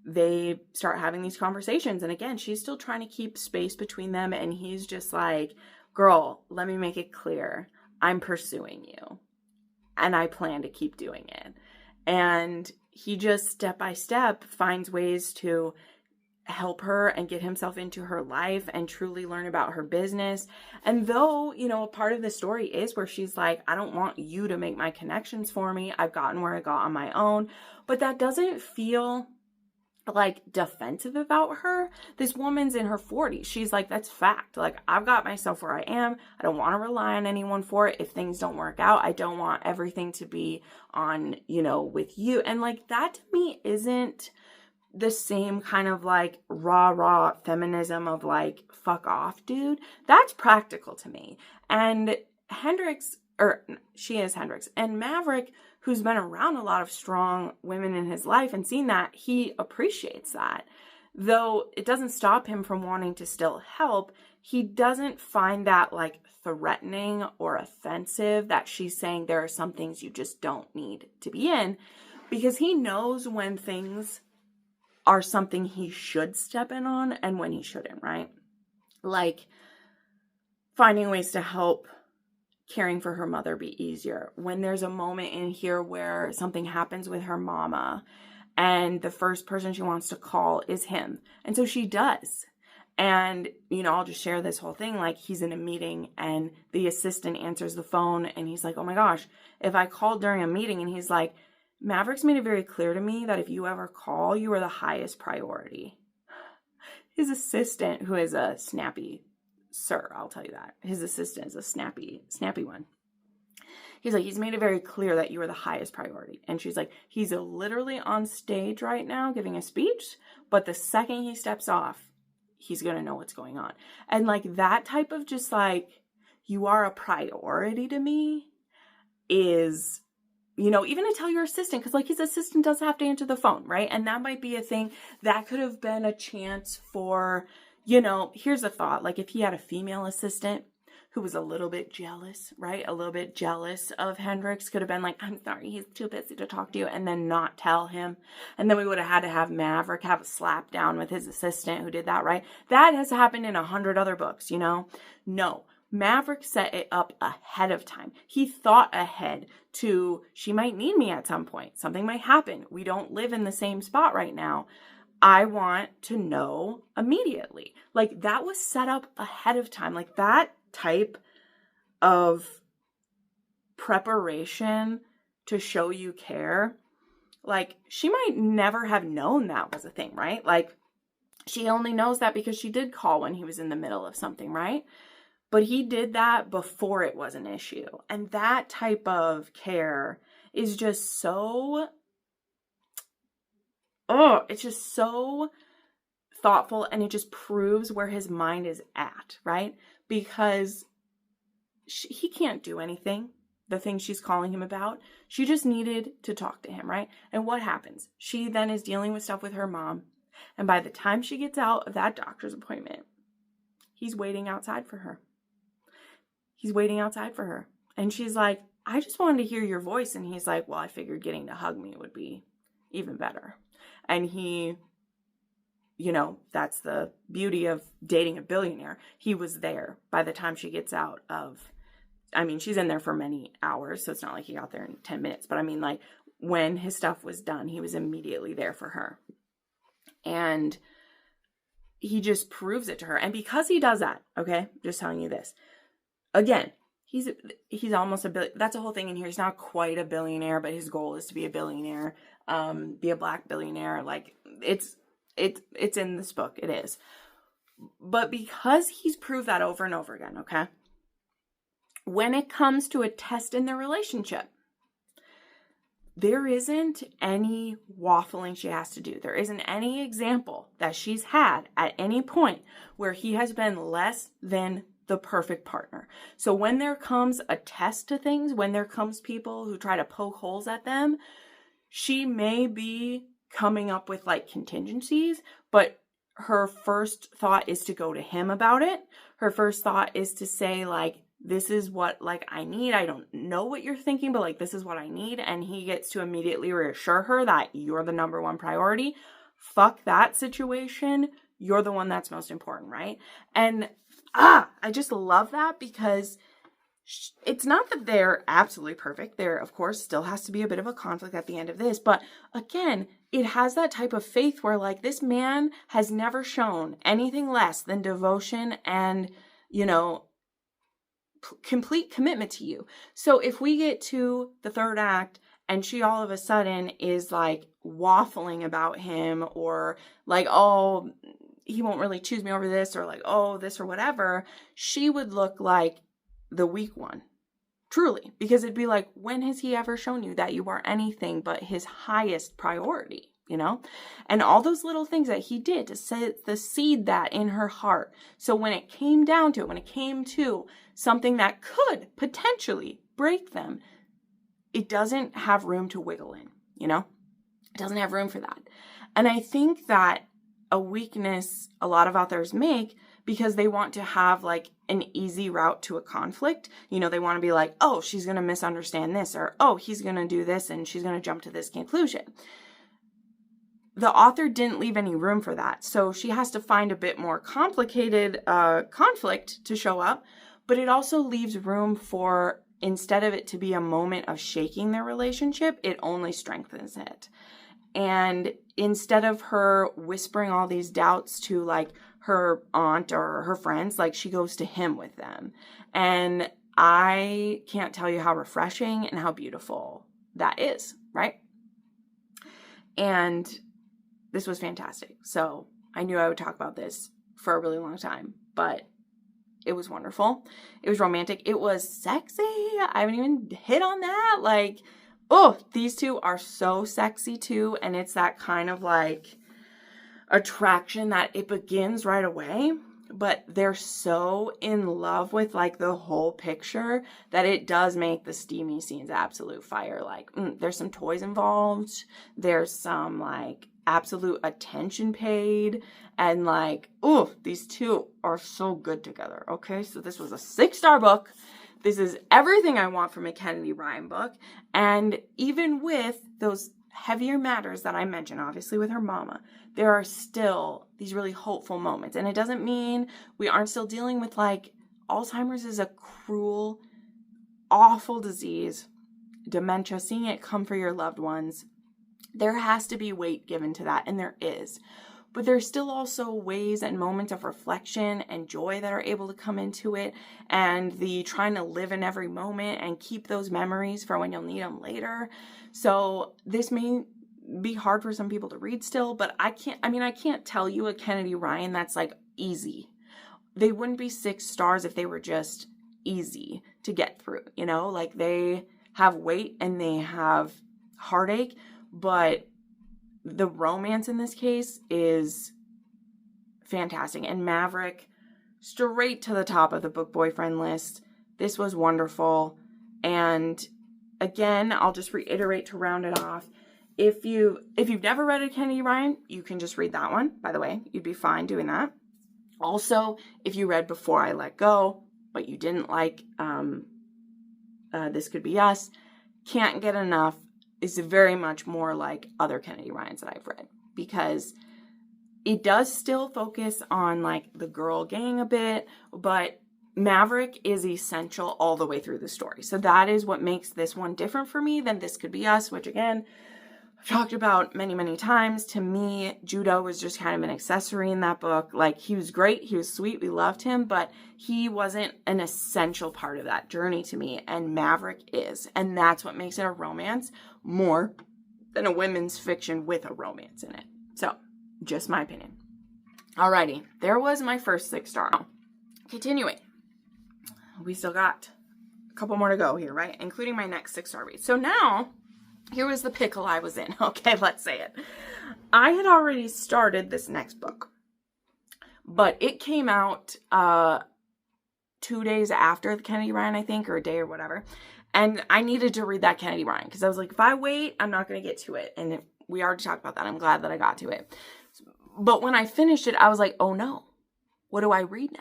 they start having these conversations. And again, she's still trying to keep space between them. And he's just like, girl, let me make it clear. I'm pursuing you and I plan to keep doing it. And he just step by step finds ways to help her and get himself into her life and truly learn about her business. And though, you know, a part of the story is where she's like, I don't want you to make my connections for me. I've gotten where I got on my own. But that doesn't feel like defensive about her. This woman's in her 40s. She's like, that's fact. Like, I've got myself where I am. I don't want to rely on anyone for it. If things don't work out, I don't want everything to be on, you know, with you. And like, that to me isn't the same kind of like raw feminism of like, fuck off, dude. That's practical to me. And she is Hendrix, and Maverick, who's been around a lot of strong women in his life and seen that, he appreciates that. Though it doesn't stop him from wanting to still help, he doesn't find that like threatening or offensive that she's saying there are some things you just don't need to be in, because he knows when things are something he should step in on and when he shouldn't, right? Like finding ways to help caring for her mother be easier. When there's a moment in here where something happens with her mama and the first person she wants to call is him. And so she does. And, you know, I'll just share this whole thing. Like, he's in a meeting and the assistant answers the phone and he's like, oh my gosh, if I called during a meeting, and he's like, Maverick's made it very clear to me that if you ever call, you are the highest priority. His assistant, who is a snappy sir, I'll tell you that. His assistant is a snappy one. He's like, he's made it very clear that you are the highest priority. And she's like, he's literally on stage right now giving a speech, but the second he steps off, he's going to know what's going on. And like that type of just like, you are a priority to me is... you know, even to tell your assistant, because like his assistant does have to answer the phone, right? And that might be a thing that could have been a chance for, you know, here's a thought. Like if he had a female assistant who was a little bit jealous, right? A little bit jealous of Hendrix, could have been like, I'm sorry, he's too busy to talk to you, and then not tell him. And then we would have had to have Maverick have a slap down with his assistant who did that, right? That has happened in 100 other books, you know? No. Maverick set it up ahead of time. He thought ahead to, she might need me at some point. Something might happen. We don't live in the same spot right now. I want to know immediately. Like that was set up ahead of time. Like that type of preparation to show you care. Like she might never have known that was a thing, right? Like she only knows that because she did call when he was in the middle of something, right? But he did that before it was an issue. And that type of care is just so, it's just so thoughtful. And it just proves where his mind is at, right? Because he can't do anything, the thing she's calling him about. She just needed to talk to him, right? And what happens? She then is dealing with stuff with her mom. And by the time she gets out of that doctor's appointment, he's waiting outside for her. He's waiting outside for her. And she's like, I just wanted to hear your voice. And he's like, well, I figured getting to hug me would be even better. And he, that's the beauty of dating a billionaire. He was there by the time she gets out of, she's in there for many hours, so it's not like he got there in 10 minutes. But when his stuff was done, he was immediately there for her. And he just proves it to her. And because he does that, okay, just telling you this, again, he's almost a billion. That's a whole thing in here. He's not quite a billionaire, but his goal is to be a billionaire, be a Black billionaire. Like it's in this book. It is. But because he's proved that over and over again, okay, when it comes to a test in their relationship, there isn't any waffling she has to do. There isn't any example that she's had at any point where he has been less than the perfect partner. So when there comes a test to things, when there comes people who try to poke holes at them, she may be coming up with like contingencies, but her first thought is to go to him about it. Her first thought is to say like, this is what like I need. I don't know what you're thinking, but like this is what I need. And he gets to immediately reassure her that you're the number one priority. Fuck that situation. You're the one that's most important, right? And I just love that because it's not that they're absolutely perfect. There, of course, still has to be a bit of a conflict at the end of this. But again, it has that type of faith where like this man has never shown anything less than devotion and, complete commitment to you. So if we get to the third act and she all of a sudden is like waffling about him or like, oh, he won't really choose me over this or like, oh, this or whatever, she would look like the weak one. Truly. Because it'd be like, when has he ever shown you that you are anything but his highest priority? And all those little things that he did to set the seed that in her heart. So when it came down to it, when it came to something that could potentially break them, it doesn't have room to wiggle in, It doesn't have room for that. And I think that a weakness a lot of authors make because they want to have like an easy route to a conflict. They want to be like, oh, she's going to misunderstand this, or, oh, he's going to do this and she's going to jump to this conclusion. The author didn't leave any room for that. So she has to find a bit more complicated conflict to show up, but it also leaves room for, instead of it to be a moment of shaking their relationship, it only strengthens it. And instead of her whispering all these doubts to like her aunt or her friends, like she goes to him with them. And I can't tell you how refreshing and how beautiful that is, right? And this was fantastic. So I knew I would talk about this for a really long time, but it was wonderful. It was romantic. It was sexy. I haven't even hit on that. Like, oh, these two are so sexy too. And it's that kind of like attraction that it begins right away, but they're so in love with like the whole picture that it does make the steamy scenes absolute fire. Like there's some toys involved. There's some like absolute attention paid, and like, oh, these two are so good together. Okay, so this was a 6-star book. This is everything I want from a Kennedy Ryan book. And even with those heavier matters that I mentioned, obviously with her mama, there are still these really hopeful moments. And it doesn't mean we aren't still dealing with like Alzheimer's is a cruel, awful disease, dementia, seeing it come for your loved ones. There has to be weight given to that, and there is. But there's still also ways and moments of reflection and joy that are able to come into it, and the trying to live in every moment and keep those memories for when you'll need them later. So this may be hard for some people to read still, but I can't tell you a Kennedy Ryan that's like easy. They wouldn't be 6 stars if they were just easy to get through, like they have weight and they have heartache, but the romance in this case is fantastic. And Maverick, straight to the top of the book boyfriend list. This was wonderful. And again, I'll just reiterate to round it off. If you've never read a Kennedy Ryan, you can just read that one, by the way. You'd be fine doing that. Also, if you read Before I Let Go, but you didn't like This Could Be Us, can't get enough. Is very much more like other Kennedy Ryans that I've read, because it does still focus on like the girl gang a bit, but Maverick is essential all the way through the story. So that is what makes this one different for me than This Could Be Us, which again, I've talked about many, many times. To me, Judah was just kind of an accessory in that book. Like, he was great, he was sweet, we loved him, but he wasn't an essential part of that journey to me, and Maverick is. And that's what makes it a romance more than a women's fiction with a romance in it. So, just my opinion. Alrighty, there was my first 6-star. Continuing. We still got a couple more to go here, right? Including my next 6-star read. So now, here was the pickle I was in. Okay, let's say it. I had already started this next book, but it came out 2 days after the Kennedy Ryan, I think, or a day or whatever. And I needed to read that Kennedy Ryan because I was like, if I wait, I'm not going to get to it. And we already talked about that. I'm glad that I got to it. But when I finished it, I was like, oh no, what do I read now?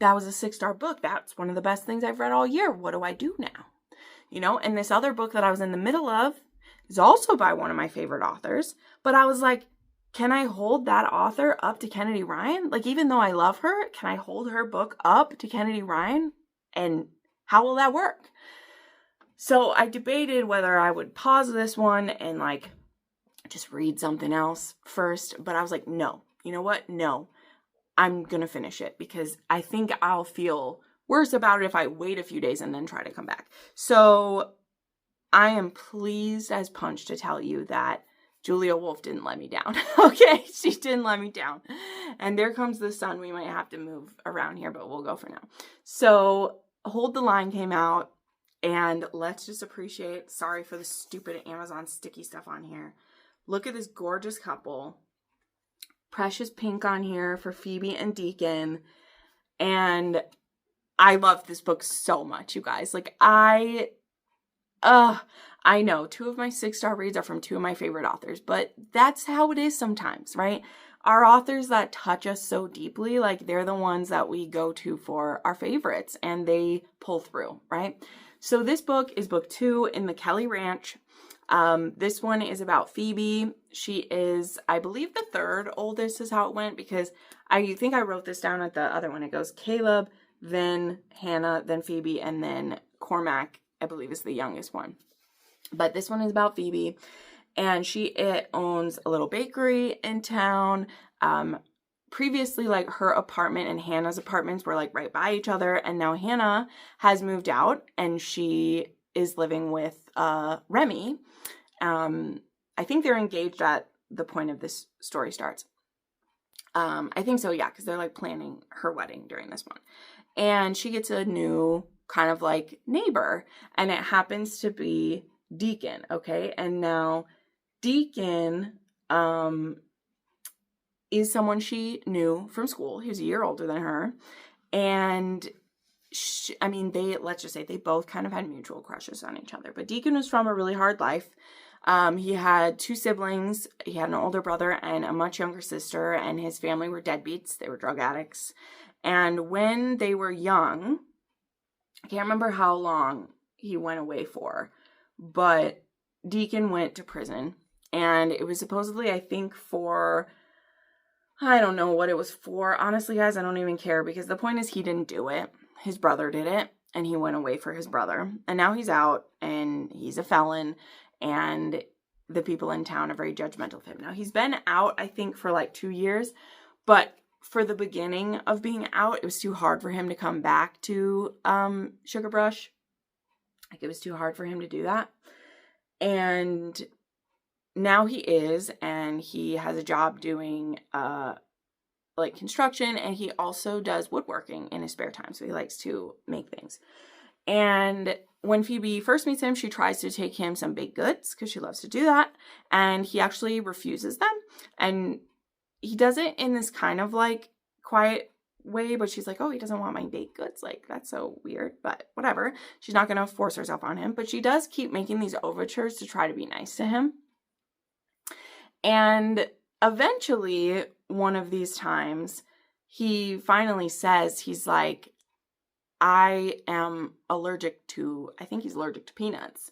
That was a 6-star book. That's one of the best things I've read all year. What do I do now? You know, and this other book that I was in the middle of is also by one of my favorite authors. But I was like, can I hold that author up to Kennedy Ryan? Like, even though I love her, can I hold her book up to Kennedy Ryan? And how will that work? So I debated whether I would pause this one and like just read something else first. But I was like, no. You know what? No. I'm going to finish it because I think I'll feel worse about it if I wait a few days and then try to come back. So I am pleased as punch to tell you that Julia Wolf didn't let me down. Okay, she didn't let me down. And there comes the sun. We might have to move around here, but we'll go for now. So Hold the Line came out, and let's just appreciate, sorry for the stupid Amazon sticky stuff on here. Look at this gorgeous couple. Precious pink on here for Phoebe and Deacon. And I love this book so much, you guys. Like, I know 2 of my 6-star reads are from 2 of my favorite authors, but that's how it is sometimes, right? Our authors that touch us so deeply, like, they're the ones that we go to for our favorites, and they pull through, right? So this book is book 2 in the Kelly Ranch. This one is about Phoebe. She is, I believe, the 3rd oldest is how it went, because I think I wrote this down at the other one. It goes Caleb, then Hannah, then Phoebe, and then Cormac, I believe, is the youngest one. But this one is about Phoebe, and she owns a little bakery in town. Previously, like, her apartment and Hannah's apartments were like right by each other, and now Hannah has moved out, and she is living with Remy. I think they're engaged at the point of this story starts. I think so, yeah, because they're like planning her wedding during this one. And she gets a new kind of like neighbor, and it happens to be Deacon, okay? And now Deacon is someone she knew from school. He was a year older than her. And let's just say they both kind of had mutual crushes on each other. But Deacon was from a really hard life. He had 2 siblings. He had an older brother and a much younger sister, and his family were deadbeats. They were drug addicts. And when they were young, I can't remember how long he went away for, but Deacon went to prison, and it was supposedly, I think, for, I don't know what it was for. Honestly, guys, I don't even care, because the point is he didn't do it. His brother did it, and he went away for his brother. And now he's out, and he's a felon, and the people in town are very judgmental of him. Now, he's been out, I think, for like 2 years, but for the beginning of being out, it was too hard for him to come back to Sugar Brush. Like, it was too hard for him to do that. And now he is, and he has a job doing like construction, and he also does woodworking in his spare time, so he likes to make things. And when Phoebe first meets him, she tries to take him some baked goods because she loves to do that, and he actually refuses them. And he does it in this kind of like quiet way, but she's like, oh, he doesn't want my baked goods. Like, that's so weird, but whatever. She's not going to force herself on him, but she does keep making these overtures to try to be nice to him. And eventually, one of these times, he finally says, he's like, I am allergic to, I think he's allergic to peanuts.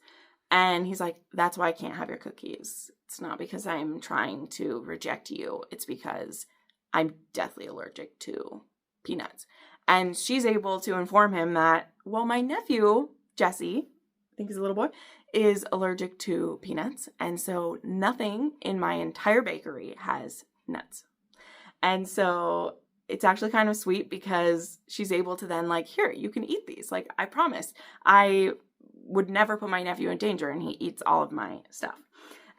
And he's like, that's why I can't have your cookies. It's not because I'm trying to reject you. It's because I'm deathly allergic to peanuts. And she's able to inform him that, well, my nephew, Jesse, I think he's a little boy, is allergic to peanuts. And so nothing in my entire bakery has nuts. And so it's actually kind of sweet because she's able to then like, here, you can eat these. Like, I promise. I would never put my nephew in danger, and he eats all of my stuff.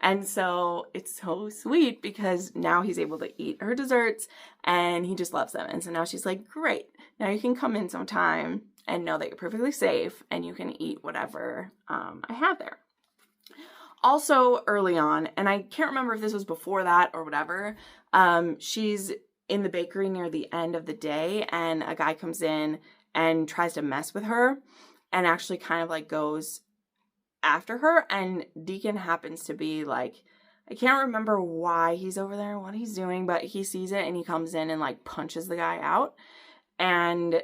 And so it's so sweet because now he's able to eat her desserts and he just loves them. And so now she's like, great, now you can come in sometime and know that you're perfectly safe and you can eat whatever I have there. Also early on, and I can't remember if this was before that or whatever, she's in the bakery near the end of the day and a guy comes in and tries to mess with her and actually kind of like goes after her, and Deacon happens to be like, I can't remember why he's over there, what he's doing, but he sees it and he comes in and like punches the guy out. And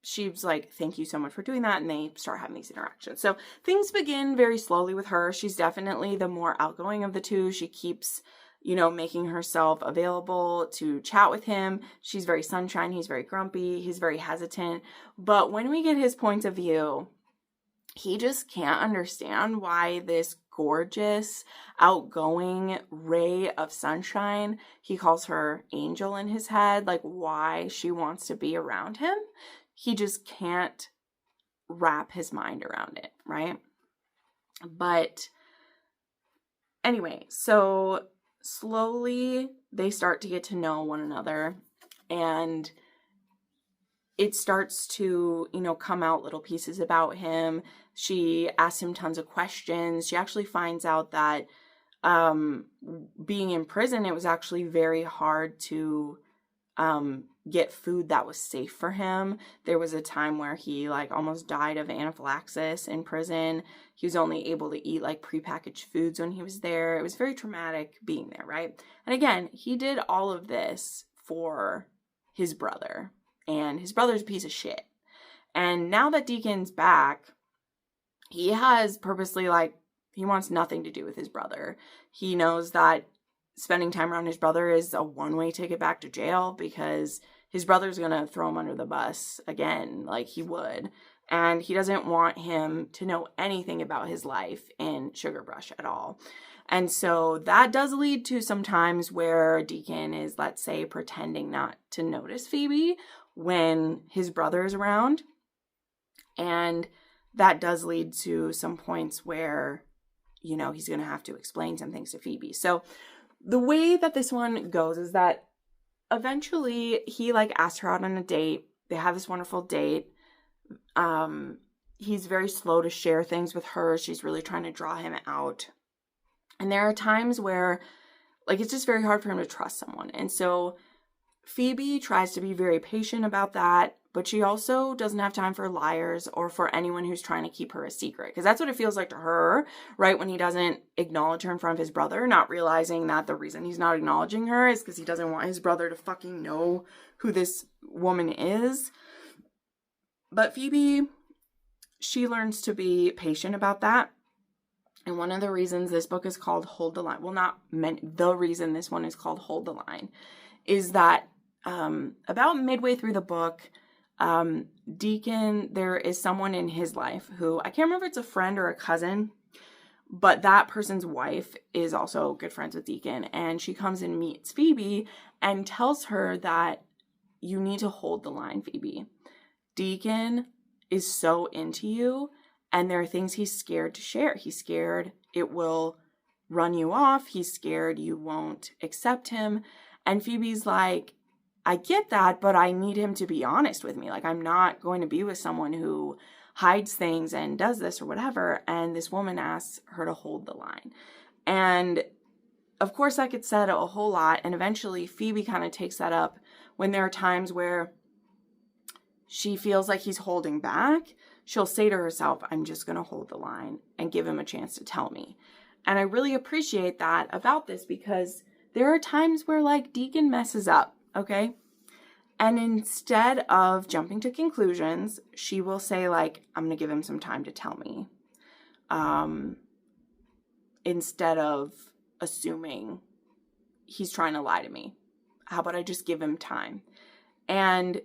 she's like, thank you so much for doing that. And they start having these interactions. So things begin very slowly with her. She's definitely the more outgoing of the two. She keeps, you know, making herself available to chat with him. She's very sunshine. He's very grumpy. He's very hesitant. But when we get his point of view, he just can't understand why this gorgeous, outgoing ray of sunshine, he calls her Angel in his head, like why she wants to be around him. He just can't wrap his mind around it, right? But anyway, so slowly they start to get to know one another, and it starts to, you know, come out little pieces about him. She asks him tons of questions. She actually finds out that being in prison, it was actually very hard to get food that was safe for him. There was a time where he like almost died of anaphylaxis in prison. He was only able to eat like prepackaged foods when he was there. It was very traumatic being there, right? And again, he did all of this for his brother. And his brother's a piece of shit. And now that Deacon's back, he has purposely, like, he wants nothing to do with his brother. He knows that spending time around his brother is a one-way ticket back to jail because his brother's going to throw him under the bus again, like he would. And he doesn't want him to know anything about his life in Sugar Brush at all. And so that does lead to some times where Deacon is, let's say, pretending not to notice Phoebe when his brother is around. And that does lead to some points where, you know, he's going to have to explain some things to Phoebe. So the way that this one goes is that eventually he like asks her out on a date. They have this wonderful date. He's very slow to share things with her. She's really trying to draw him out. And there are times where like it's just very hard for him to trust someone. And so Phoebe tries to be very patient about that, but she also doesn't have time for liars or for anyone who's trying to keep her a secret. Because that's what it feels like to her, right? When he doesn't acknowledge her in front of his brother, not realizing that the reason he's not acknowledging her is because he doesn't want his brother to fucking know who this woman is. But Phoebe, she learns to be patient about that. And one of the reasons this book is called Hold the Line, well, not the reason this one is called Hold the Line, is that about midway through the book, Deacon, there is someone in his life who, I can't remember if it's a friend or a cousin, but that person's wife is also good friends with Deacon. And she comes and meets Phoebe and tells her that you need to hold the line, Phoebe. Deacon is so into you, and there are things he's scared to share. He's scared it will run you off. He's scared you won't accept him. And Phoebe's like, I get that, but I need him to be honest with me. Like, I'm not going to be with someone who hides things and does this or whatever. And this woman asks her to hold the line. And of course, that gets said a whole lot. And eventually Phoebe kind of takes that up when there are times where she feels like he's holding back, she'll say to herself, I'm just going to hold the line and give him a chance to tell me. And I really appreciate that about this, because there are times where like Deacon messes up, okay? And instead of jumping to conclusions, she will say like, I'm going to give him some time to tell me. Instead of assuming he's trying to lie to me. How about I just give him time? And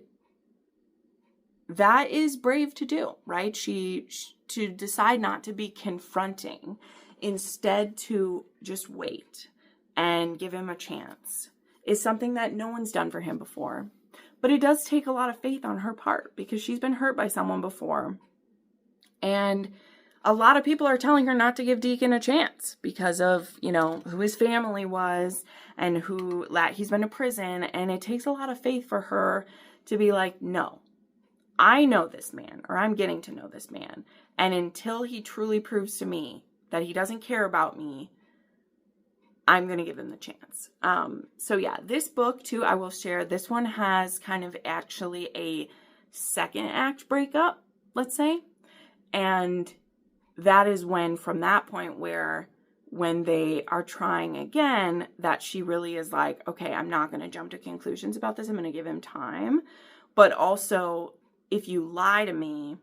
that is brave to do, right? To decide not to be confronting, instead to just wait and give him a chance, is something that no one's done for him before. But it does take a lot of faith on her part, because she's been hurt by someone before. And a lot of people are telling her not to give Deacon a chance because of, you know, who his family was and who he's been to prison. And it takes a lot of faith for her to be like, no, I know this man, or I'm getting to know this man. And until he truly proves to me that he doesn't care about me, I'm going to give him the chance. So yeah, this book too, I will share, this one has kind of actually a second act breakup, let's say. And that is when, from that point where, when they are trying again, that she really is like, okay, I'm not going to jump to conclusions about this. I'm going to give him time. But also, if you lie to me,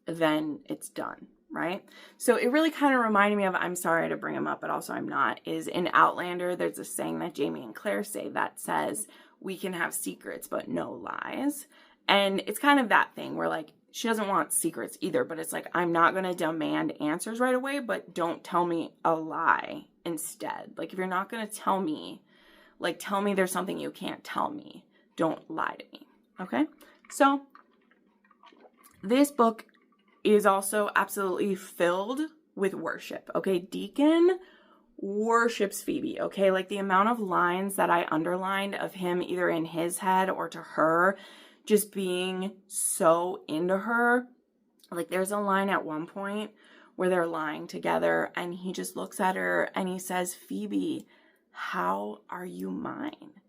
then it's done, right? So it really kind of reminded me of, I'm sorry to bring him up, but also I'm not, is in Outlander, there's a saying that Jamie and Claire say that says, we can have secrets, but no lies. And it's kind of that thing where like, she doesn't want secrets either, but it's like, I'm not going to demand answers right away, but don't tell me a lie instead. Like, if you're not going to tell me, like, tell me there's something you can't tell me. Don't lie to me. Okay? So, this book is also absolutely filled with worship. Okay? Deacon worships Phoebe. Okay? Like, the amount of lines that I underlined of him either in his head or to her, just being so into her. Like, there's a line at one point where they're lying together and he just looks at her and he says, Phoebe, how are you mine?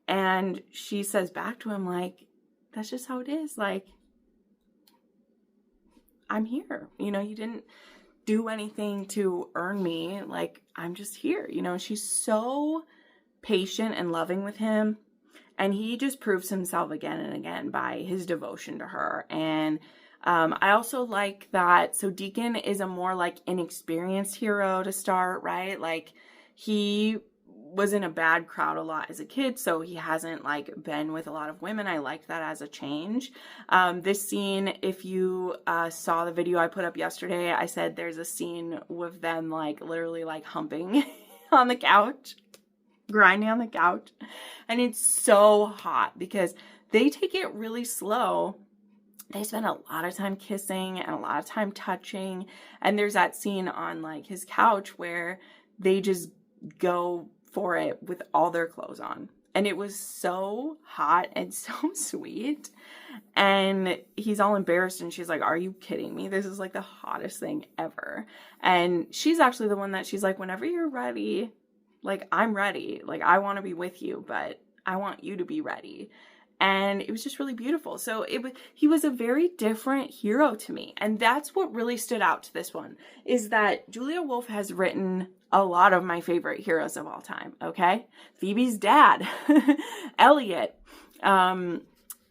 And she says back to him, like, that's just how it is. Like, I'm here. You know, you didn't do anything to earn me. Like, I'm just here. You know, she's so patient and loving with him. And he just proves himself again and again by his devotion to her. And I also like that. So Deacon is a more like inexperienced hero to start, right? Like, he was in a bad crowd a lot as a kid, so he hasn't like been with a lot of women. I liked that as a change. This scene, if you saw the video I put up yesterday, I said there's a scene with them like literally like humping on the couch, grinding on the couch, and it's so hot because they take it really slow. They spend a lot of time kissing and a lot of time touching, and there's that scene on like his couch where they just go for it with all their clothes on, and it was so hot and so sweet. And he's all embarrassed and she's like, are you kidding me? This is like the hottest thing ever. And she's actually the one that she's like, whenever you're ready, like, I'm ready. Like, I want to be with you, but I want you to be ready. And it was just really beautiful. So he was a very different hero to me. And that's what really stood out to this one, is that Julia Wolf has written a lot of my favorite heroes of all time, okay? Phoebe's dad, Elliot,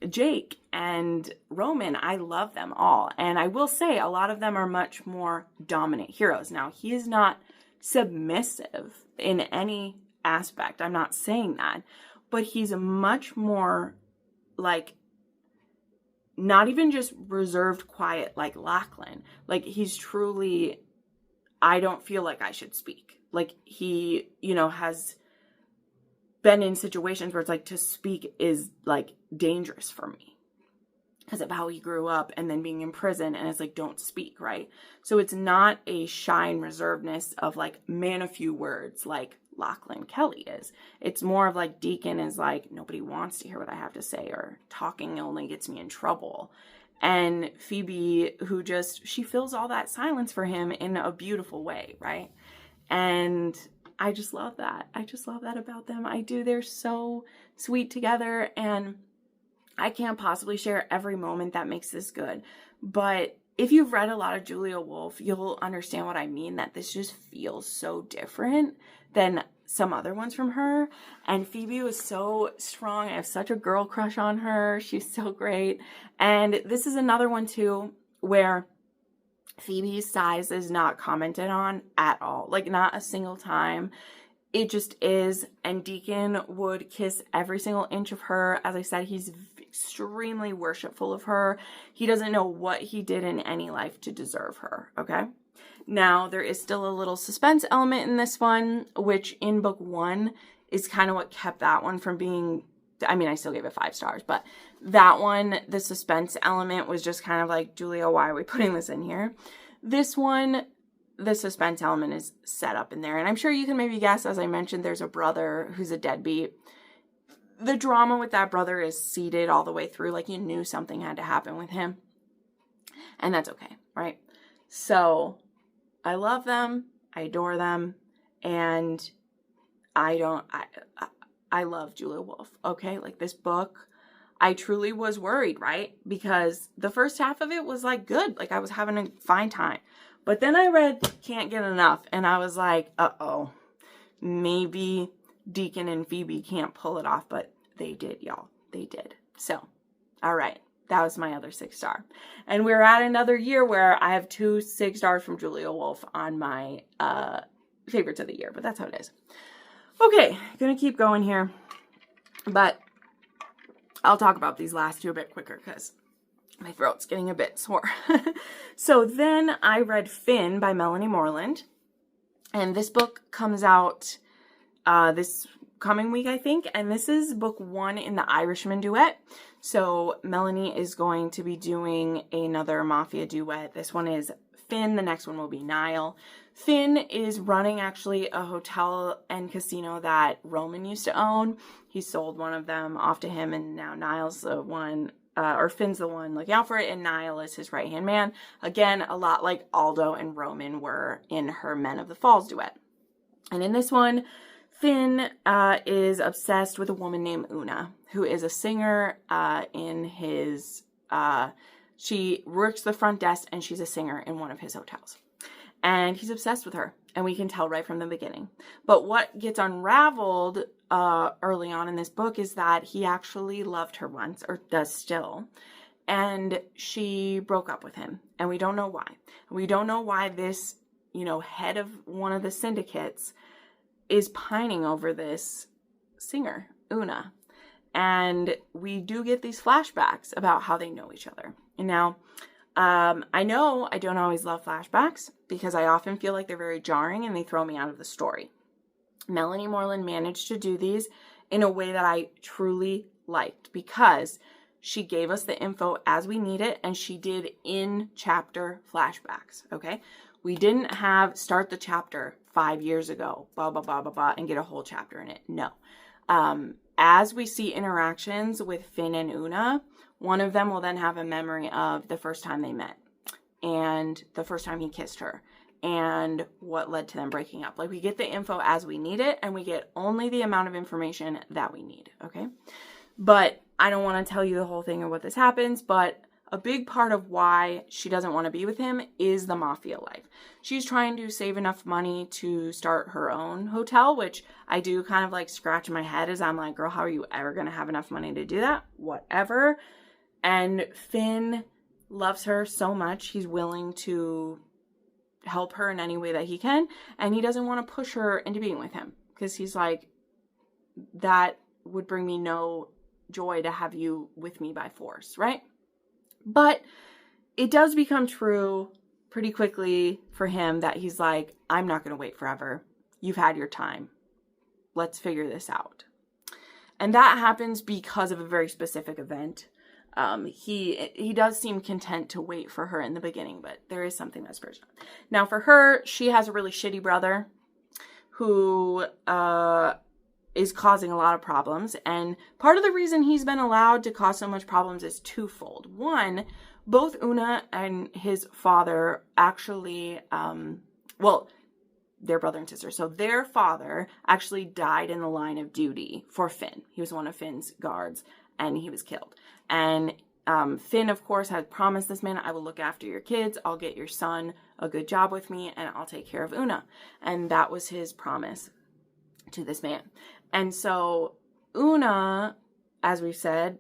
Jake, and Roman. I love them all. And I will say a lot of them are much more dominant heroes. Now, he is not submissive in any aspect. I'm not saying that. But he's much more like, not even just reserved, quiet like Lachlan. Like, he's truly, I don't feel like I should speak. Like, he, you know, has been in situations where it's like, to speak is like dangerous for me because of how he grew up and then being in prison, and it's like, don't speak, right? So it's not a shy and reservedness of like man a few words like Lachlan Kelly is. It's more of like Deacon is like, nobody wants to hear what I have to say, or talking only gets me in trouble. And Phoebe, who just, she fills all that silence for him in a beautiful way, right? And I just love that. I just love that about them. I do. They're so sweet together, and I can't possibly share every moment that makes this good. But if you've read a lot of Julia Wolf, you'll understand what I mean, that this just feels so different than some other ones from her. And Phoebe was so strong. I have such a girl crush on her. She's so great. And this is another one too where Phoebe's size is not commented on at all. Like, not a single time. It just is. And Deacon would kiss every single inch of her. As I said, he's extremely worshipful of her. He doesn't know what he did in any life to deserve her, okay? Now, there is still a little suspense element in this one, which in book 1 is kind of what kept that one from being, I mean, I still gave it 5 stars, but that one, the suspense element was just kind of like, Julia, why are we putting this in here? This one, the suspense element is set up in there. And I'm sure you can maybe guess, as I mentioned, there's a brother who's a deadbeat. The drama with that brother is seeded all the way through. Like, you knew something had to happen with him. And that's okay, right? So I love them. I adore them. And I love Julia Wolf, okay? Like, this book, I truly was worried, right? Because the first half of it was, like, good. Like, I was having a fine time. But then I read Can't Get Enough, and I was like, uh-oh, maybe Deacon and Phoebe can't pull it off, but they did, y'all. They did. So, all right. That was my other 6 star. And we're at another year where I have 2 6 stars from Julia Wolf on my favorites of the year, but that's how it is. Okay, gonna keep going here, but I'll talk about these last 2 a bit quicker because my throat's getting a bit sore. So then I read Finn by Melanie Moreland, and this book comes out this coming week, I think, and this is book 1 in the Irishman duet. So Melanie is going to be doing another Mafia duet. This one is Finn, the next one will be Niall. Finn is running actually a hotel and casino that Roman used to own. He sold one of them off to him, and now Niall's the one, or Finn's the one looking out for it, and Niall is his right-hand man. Again, a lot like Aldo and Roman were in her Men of the Falls duet. And in this one, Finn is obsessed with a woman named Una, who is a singer in his, she works the front desk, and she's a singer in one of his hotels. And he's obsessed with her, and we can tell right from the beginning. But what gets unraveled early on in this book is that he actually loved her once, or does still, and she broke up with him, and we don't know why. We don't know why this, head of one of the syndicates is pining over this singer, Una. And we do get these flashbacks about how they know each other. And now, I know I don't always love flashbacks because I often feel like they're very jarring and they throw me out of the story. Melanie Moreland managed to do these in a way that I truly liked because she gave us the info as we need it, and she did in-chapter flashbacks, okay? We didn't have start the chapter 5 years ago, blah, blah, blah, blah, blah, and get a whole chapter in it. No. As we see interactions with Finn and Una, one of them will then have a memory of the first time they met and the first time he kissed her and what led to them breaking up. Like, we get the info as we need it, and we get only the amount of information that we need, okay? But I don't want to tell you the whole thing of what this happens, but a big part of why she doesn't want to be with him is the mafia life. She's trying to save enough money to start her own hotel, which I do kind of like scratch my head as I'm like, girl, how are you ever going to have enough money to do that? Whatever. And Finn loves her so much, he's willing to help her in any way that he can. And he doesn't want to push her into being with him because he's like, that would bring me no joy to have you with me by force, right? But it does become true pretty quickly for him that he's like, I'm not going to wait forever. You've had your time. Let's figure this out. And that happens because of a very specific event. He does seem content to wait for her in the beginning, but there is something that's personal. Now for her, she has a really shitty brother who is causing a lot of problems. And part of the reason he's been allowed to cause so much problems is twofold. One, both Una and his father actually, their brother and sister. So their father actually died in the line of duty for Finn. He was one of Finn's guards, and he was killed. And Finn, of course, had promised this man, I will look after your kids, I'll get your son a good job with me, and I'll take care of Una. And that was his promise to this man. And so Una, as we've said,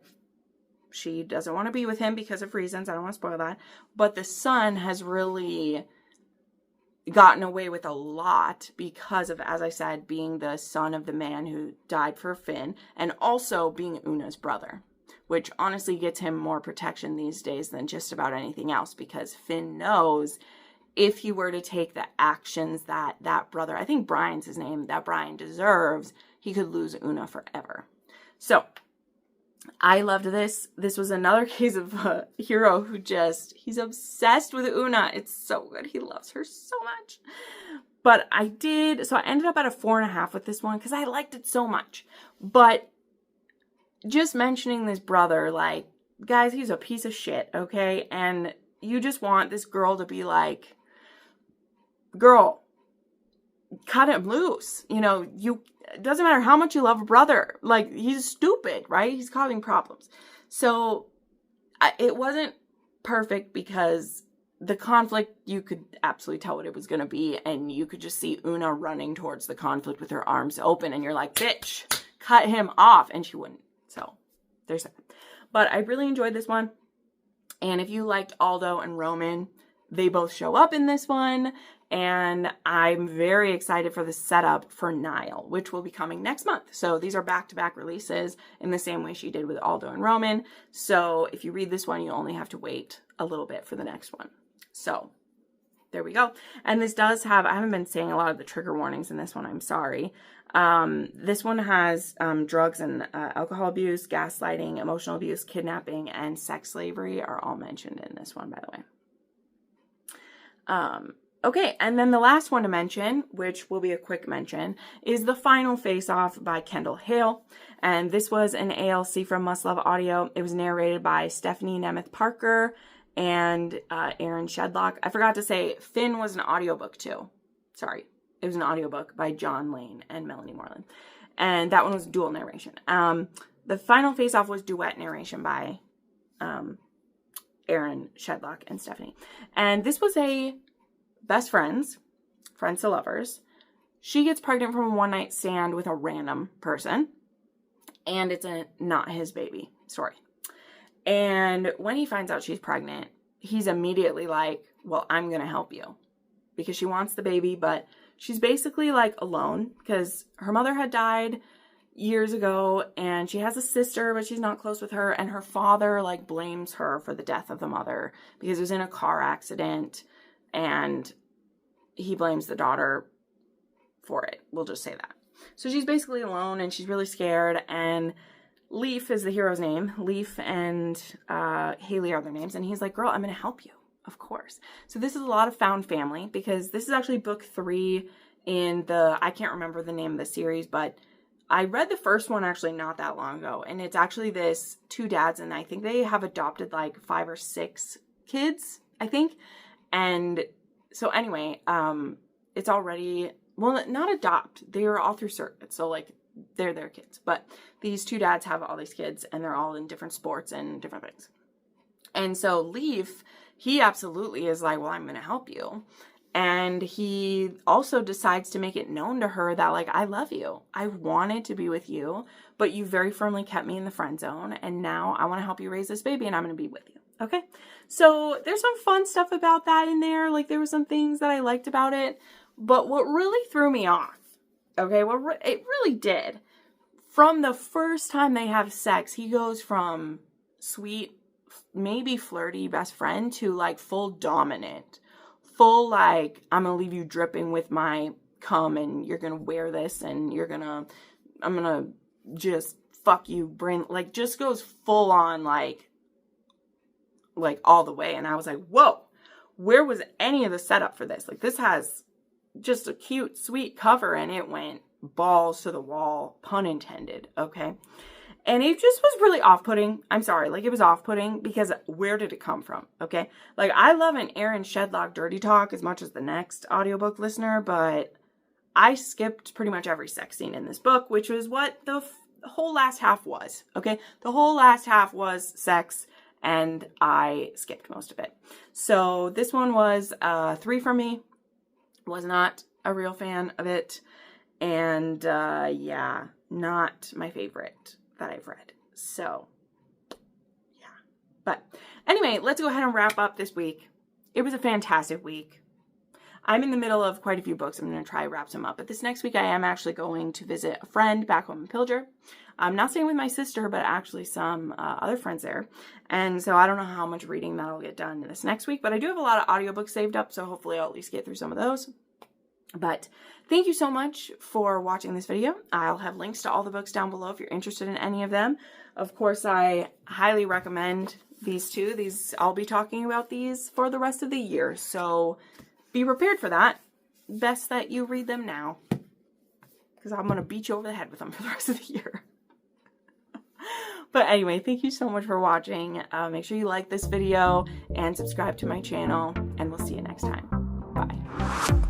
she doesn't want to be with him because of reasons. I don't want to spoil that. But the son has really gotten away with a lot because of, as I said, being the son of the man who died for Finn, and also being Una's brother, which honestly gets him more protection these days than just about anything else, because Finn knows if he were to take the actions that that brother, I think Brian's his name, that Brian deserves, he could lose Una forever. So I loved this. This was another case of a hero who he's obsessed with Una. It's so good. He loves her so much. But I ended up at a 4.5 with this one because I liked it so much. But just mentioning this brother, like, guys, he's a piece of shit, okay? And you just want this girl to be like, girl, cut him loose. You know, it doesn't matter how much you love a brother. Like, he's stupid, right? He's causing problems. So it wasn't perfect because the conflict, you could absolutely tell what it was going to be. And you could just see Una running towards the conflict with her arms open. And you're like, bitch, cut him off. And she wouldn't. So there's that. But I really enjoyed this one. And if you liked Aldo and Roman, they both show up in this one. And I'm very excited for the setup for Niall, which will be coming next month. So these are back-to-back releases in the same way she did with Aldo and Roman. So if you read this one, you only have to wait a little bit for the next one. So there we go. And this does have, I haven't been saying a lot of the trigger warnings in this one, I'm sorry. This one has drugs and alcohol abuse, gaslighting, emotional abuse, kidnapping, and sex slavery are all mentioned in this one, by the way. Okay, and then the last one to mention, which will be a quick mention, is The Final Face-Off by Kendall Hale. And this was an ALC from Must Love Audio. It was narrated by Stephanie Nemeth Parker and Aaron Shedlock. I forgot to say, Finn was an audiobook too. Sorry. It was an audiobook by John Lane and Melanie Moreland. And that one was dual narration. The Final Face-Off was duet narration by Aaron Shedlock and Stephanie. And this was a best friends to lovers. She gets pregnant from a one-night stand with a random person. And it's not his baby story. And when he finds out she's pregnant, he's immediately like, well, I'm going to help you. Because she wants the baby, but she's basically like alone because her mother had died years ago and she has a sister, but she's not close with her. And her father like blames her for the death of the mother because it was in a car accident and he blames the daughter for it. We'll just say that. So she's basically alone and she's really scared, and Leaf is the hero's name. Leaf and Haley are their names. And he's like, girl, I'm going to help you. Of course. So this is a lot of found family because this is actually book 3 in the, I can't remember the name of the series, but I read the first one actually not that long ago. And it's actually this 2 dads, and I think they have adopted like 5 or 6 kids, I think. And so anyway, it's already, well, not adopt. They are all through surrogates. So like they're their kids. But these 2 dads have all these kids and they're all in different sports and different things. And so Leaf, he absolutely is like, well, I'm going to help you. And he also decides to make it known to her that, like, I love you. I wanted to be with you, but you very firmly kept me in the friend zone. And now I want to help you raise this baby and I'm going to be with you. Okay. So there's some fun stuff about that in there. Like, there were some things that I liked about it. But what really threw me off, okay, it really did. From the first time they have sex, he goes from sweet, maybe flirty best friend to like full dominant, full like, I'm gonna leave you dripping with my cum and you're gonna wear this and I'm gonna just fuck you, brain, like just goes full on like all the way. And I was like, whoa, where was any of the setup for this? Like, this has just a cute, sweet cover and it went balls to the wall, pun intended, okay? And it just was really off-putting. I'm sorry, like, it was off-putting because where did it come from, okay? Like, I love an Aaron Shedlock dirty talk as much as the next audiobook listener, but I skipped pretty much every sex scene in this book, which was what the whole last half was, okay? The whole last half was sex, and I skipped most of it. So this one was 3 from me. Was not a real fan of it. And yeah, not my favorite that I've read. So yeah. But anyway, let's go ahead and wrap up this week. It was a fantastic week. I'm in the middle of quite a few books. I'm going to try to wrap some up. But this next week, I am actually going to visit a friend back home in Pilger. I'm not staying with my sister, but actually some other friends there. And so I don't know how much reading that'll get done this next week. But I do have a lot of audiobooks saved up, so hopefully I'll at least get through some of those. But thank you so much for watching this video. I'll have links to all the books down below if you're interested in any of them. Of course, I highly recommend these two. I'll be talking about these for the rest of the year. So be prepared for that. Best that you read them now, because I'm going to beat you over the head with them for the rest of the year. But anyway, thank you so much for watching. Make sure you like this video and subscribe to my channel, and we'll see you next time. Bye.